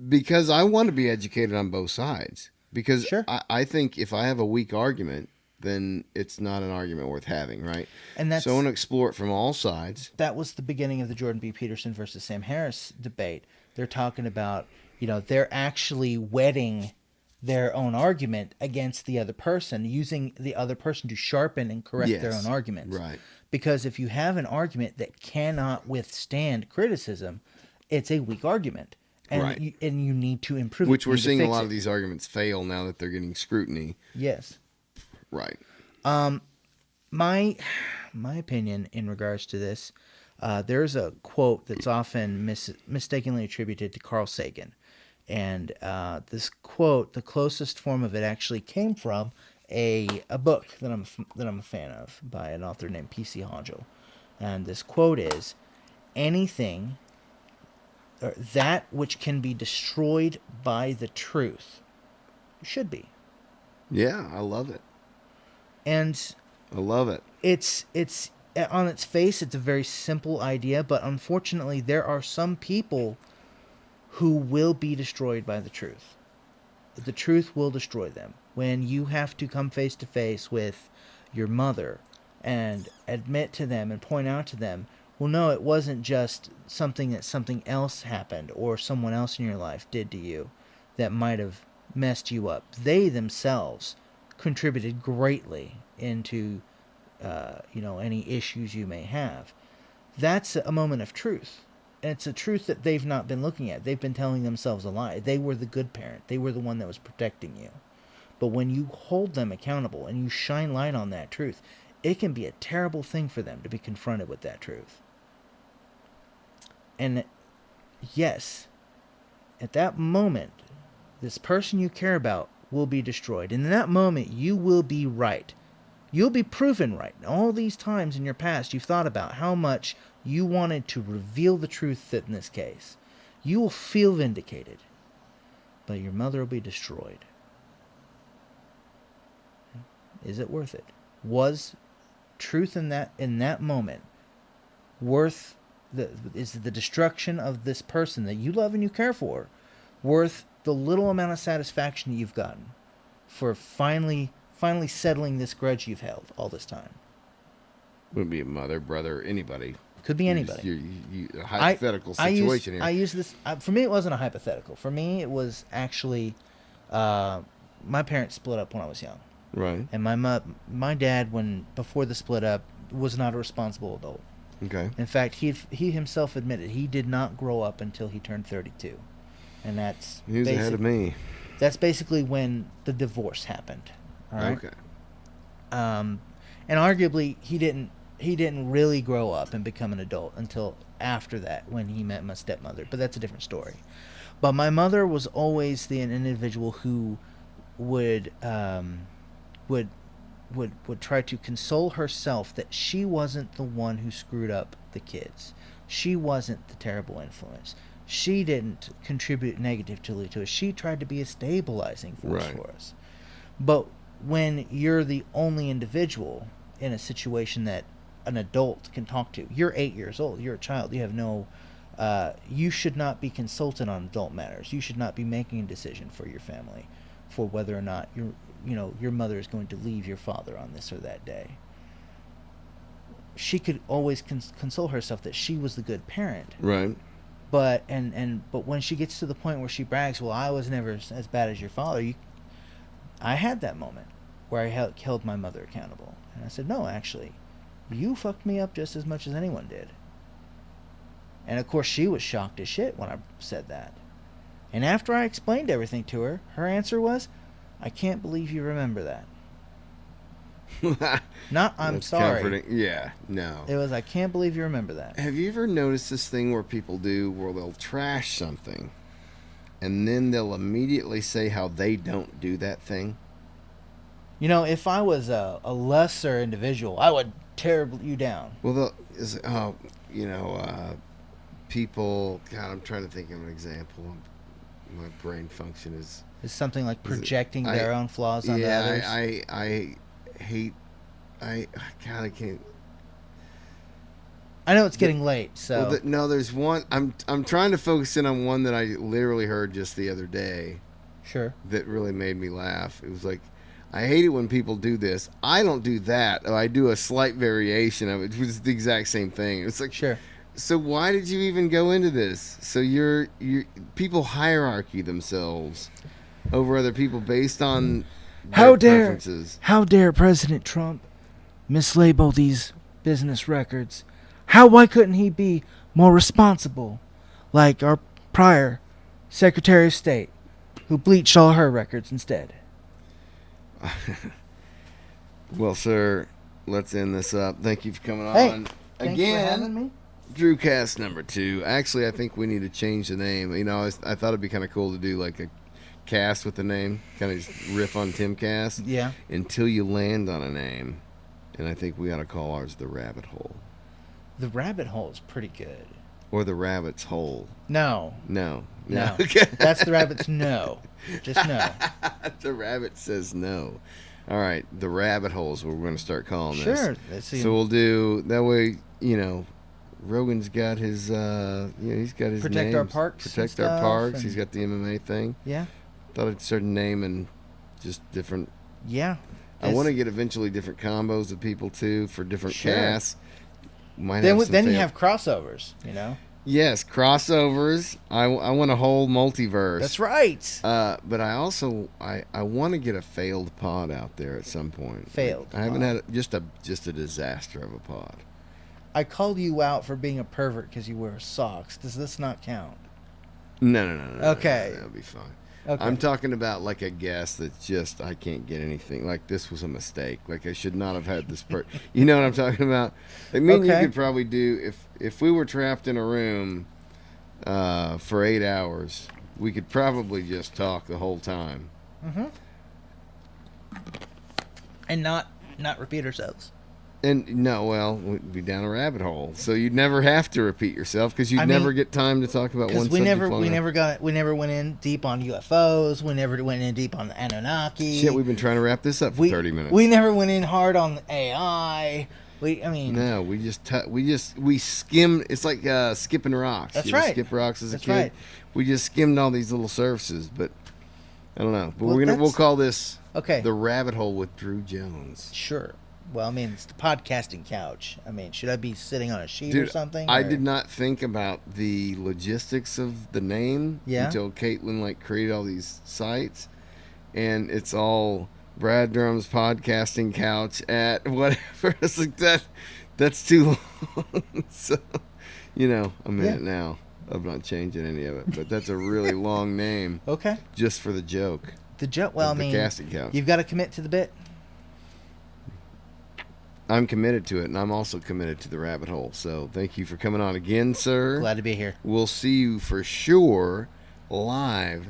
Because I want to be educated on both sides. Because Sure. I think if I have a weak argument, then it's not an argument worth having, right? And that's So I want to explore it from all sides. that was the beginning of the Jordan B. Peterson versus Sam Harris debate. They're talking about, they're actually wetting their own argument against the other person, using the other person to sharpen and correct their Yes, own arguments. right. Because if you have an argument that cannot withstand criticism, it's a weak argument. And Right. you need to improve it. Which You we're need to seeing a fix lot it. of these arguments fail now that they're getting scrutiny. Yes. Right. My opinion in regards to this, there's a quote that's often mistakenly attributed to Carl Sagan, and this quote, the closest form of it actually came from a book that I'm a fan of by an author named P.C. Honjo, and this quote is, anything or that which can be destroyed by the truth should be. Yeah, I love it. And I love it. it's on its face, it's a very simple idea, but unfortunately, there are some people who will be destroyed by the truth. The truth will destroy them. When you have to come face to face with your mother and admit to them and point out to them, well, no, it wasn't just something else happened or someone else in your life did to you that might have messed you up. They themselves contributed greatly into any issues you may have. That's a moment of truth. And it's a truth that they've not been looking at. They've been telling themselves a lie. They were the good parent. They were the one that was protecting you. But when you hold them accountable and you shine light on that truth, it can be a terrible thing for them to be confronted with that truth. And yes, at that moment, this person you care about will be destroyed. And in that moment, you will be right. You'll be proven right. All these times in your past, you've thought about how much you wanted to reveal the truth in this case. You will feel vindicated, but your mother will be destroyed. Is it worth it? Was truth in that moment worth is the destruction of this person that you love and you care for worth the little amount of satisfaction you've gotten for finally settling this grudge you've held all this time? Would be a mother, brother, anybody. Could be anybody. A hypothetical situation here. I use this. For me, it wasn't a hypothetical. For me, it was actually my parents split up when I was young. Right. And my dad, before the split up, was not a responsible adult. Okay. In fact, he himself admitted he did not grow up until he turned 32, and that's He was ahead of me. That's basically when the divorce happened. All right. Okay. And arguably, he didn't really grow up and become an adult until after that, when he met my stepmother. But that's a different story. But my mother was always an individual who would try to console herself that she wasn't the one who screwed up the kids. She wasn't the terrible influence. She didn't contribute negatively to us. She tried to be a stabilizing force for us. But when you're the only individual in a situation that an adult can talk to, you're 8 years old, you're a child, you have no you should not be consulted on adult matters. You should not be making a decision for your family for whether or not your mother is going to leave your father on this or that day. She could always console herself that she was the good parent. Right. But when she gets to the point where she brags, well, I was never as bad as your father. I had that moment where I held my mother accountable, and I said, no, actually, you fucked me up just as much as anyone did. And of course, she was shocked as shit when I said that. And after I explained everything to her, her answer was, I can't believe you remember that. Not, I'm That's sorry. comforting. Yeah, no. It was, I can't believe you remember that. Have you ever noticed this thing where people do, where they'll trash something, and then they'll immediately say how they don't do that thing? If I was a lesser individual, I would tear you down. Well, people, God, I'm trying to think of an example. My brain function is... It's something like projecting their own flaws onto others. I hate... God, I can't... I know it's getting late, so... Well, no, there's one... I'm trying to focus in on one that I literally heard just the other day. Sure. That really made me laugh. It was like, I hate it when people do this. I don't do that. I do a slight variation of it, which is the exact same thing. It's like... Sure. So why did you even go into this? So you're people hierarchy themselves over other people based on their preferences. How dare President Trump mislabel these business records? Why couldn't he be more responsible, like our prior Secretary of State, who bleached all her records instead? Well, sir, let's end this up. Thank you for coming Hey, on thanks again. for having me. Drewcast number 2. Actually, I think we need to change the name. I thought it'd be kind of cool to do like a cast with the name, kind of just riff on Timcast. Yeah. Until you land on a name, and I think we ought to call ours the Rabbit Hole. The Rabbit Hole is pretty good. Or the rabbit's hole? No. No. No. Okay. That's the rabbit's no. Just no. The rabbit says no. All right. The rabbit hole is what we're going to start calling Sure. this. Let's So see. we'll do that way. Rogan's got his. He's got his. Protect our names. parks and Protect our stuff, parks. and- He's got the MMA thing. Yeah. Thought I'd start naming just different. Yeah. I want to get eventually different combos of people too for different Sure. casts. Might Then, have some then you fail- have crossovers, yes, crossovers. I want a whole multiverse. That's right. But I also I want to get a failed pod out there at some point. Failed I haven't pod. had just a disaster of a pod. I called you out for being a pervert because you wear socks. Does this not count? No. Okay. That'll be fine. Okay. I'm talking about like a guest that's just I can't get anything. Like this was a mistake. Like I should not have had this You know what I'm talking about? I mean, Okay. you could probably do if we were trapped in a room for 8 hours, we could probably just talk the whole time. And not repeat ourselves. And no, well, we'd be down a rabbit hole. So you'd never have to repeat yourself because you'd I mean, never get time to talk about one Because subject. we never went in deep on UFOs. We never went in deep on the Anunnaki. Shit, we've been trying to wrap this up for 30 minutes. We never went in hard on AI. No, we skimmed. It's like skipping rocks. That's You ever right. skip rocks as a That's kid. right. We just skimmed all these little surfaces, but I don't know. But Well, we'll call this Okay. the rabbit hole with Drew Jones. Sure. Well, I mean, it's the podcasting couch. I mean, should I be sitting on a sheet or Dude, something? I or- did not think about the logistics of the name Yeah. until Caitlin created all these sites, and it's all Brad Drum's podcasting couch at whatever. It's like that's too long. So, I'm in Yeah. it now. I'm not changing any of it, but that's a really long name Okay. just for the joke. The joke. Well, I of the mean, casting couch. you've got to commit to the bit. I'm committed to it, and I'm also committed to the rabbit hole. So thank you for coming on again, sir. Glad to be here. We'll see you for sure live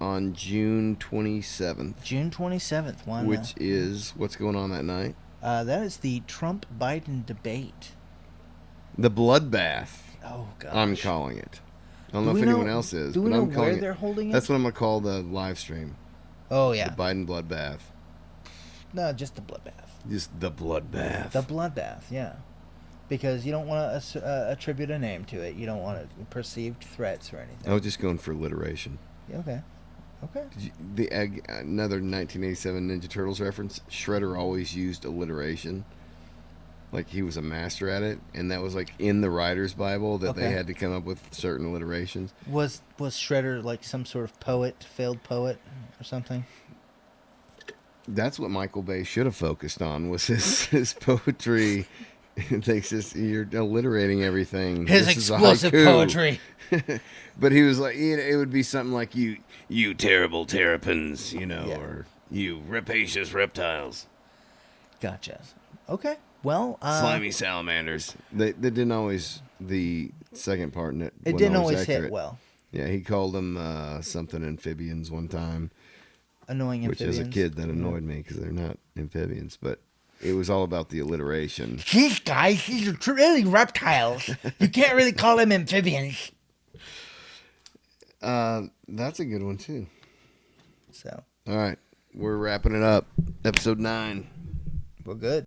on June 27th, June 27th. which is what's going on that night? that is the Trump Biden debate. The bloodbath. Oh God. I'm calling it. I don't Do know we if know- anyone else is, do we but know I'm calling where it. they're holding it? That's what I'm gonna call the live stream. Oh yeah. The Biden bloodbath. No, just the bloodbath. Just the bloodbath. The bloodbath. Yeah. Because you don't want to attribute a name to it. You don't want perceived threats or anything. I was just going for alliteration. Okay. Okay. Another 1987 Ninja Turtles reference. Shredder always used alliteration. Like he was a master at it, and that was in the writer's Bible that they Okay. had to come up with certain alliterations. Was Shredder like some sort of poet, failed poet, or something? That's what Michael Bay should have focused on was his poetry. They says you're alliterating everything. His This is a explosive haiku." poetry. But he was like, it would be something like you terrible terrapins, Yeah. or you rapacious reptiles, Gotcha. Okay. Well, slimy salamanders. They didn't always the second part. It it wasn't didn't always accurate. hit well. Yeah, he called them something amphibians one time, Annoying which amphibians. as a kid that annoyed me because they're not amphibians. But it was all about the alliteration. These guys, these are really reptiles. You can't really call them amphibians. That's a good one too. So All right, we're wrapping it up. Episode 9. we're good.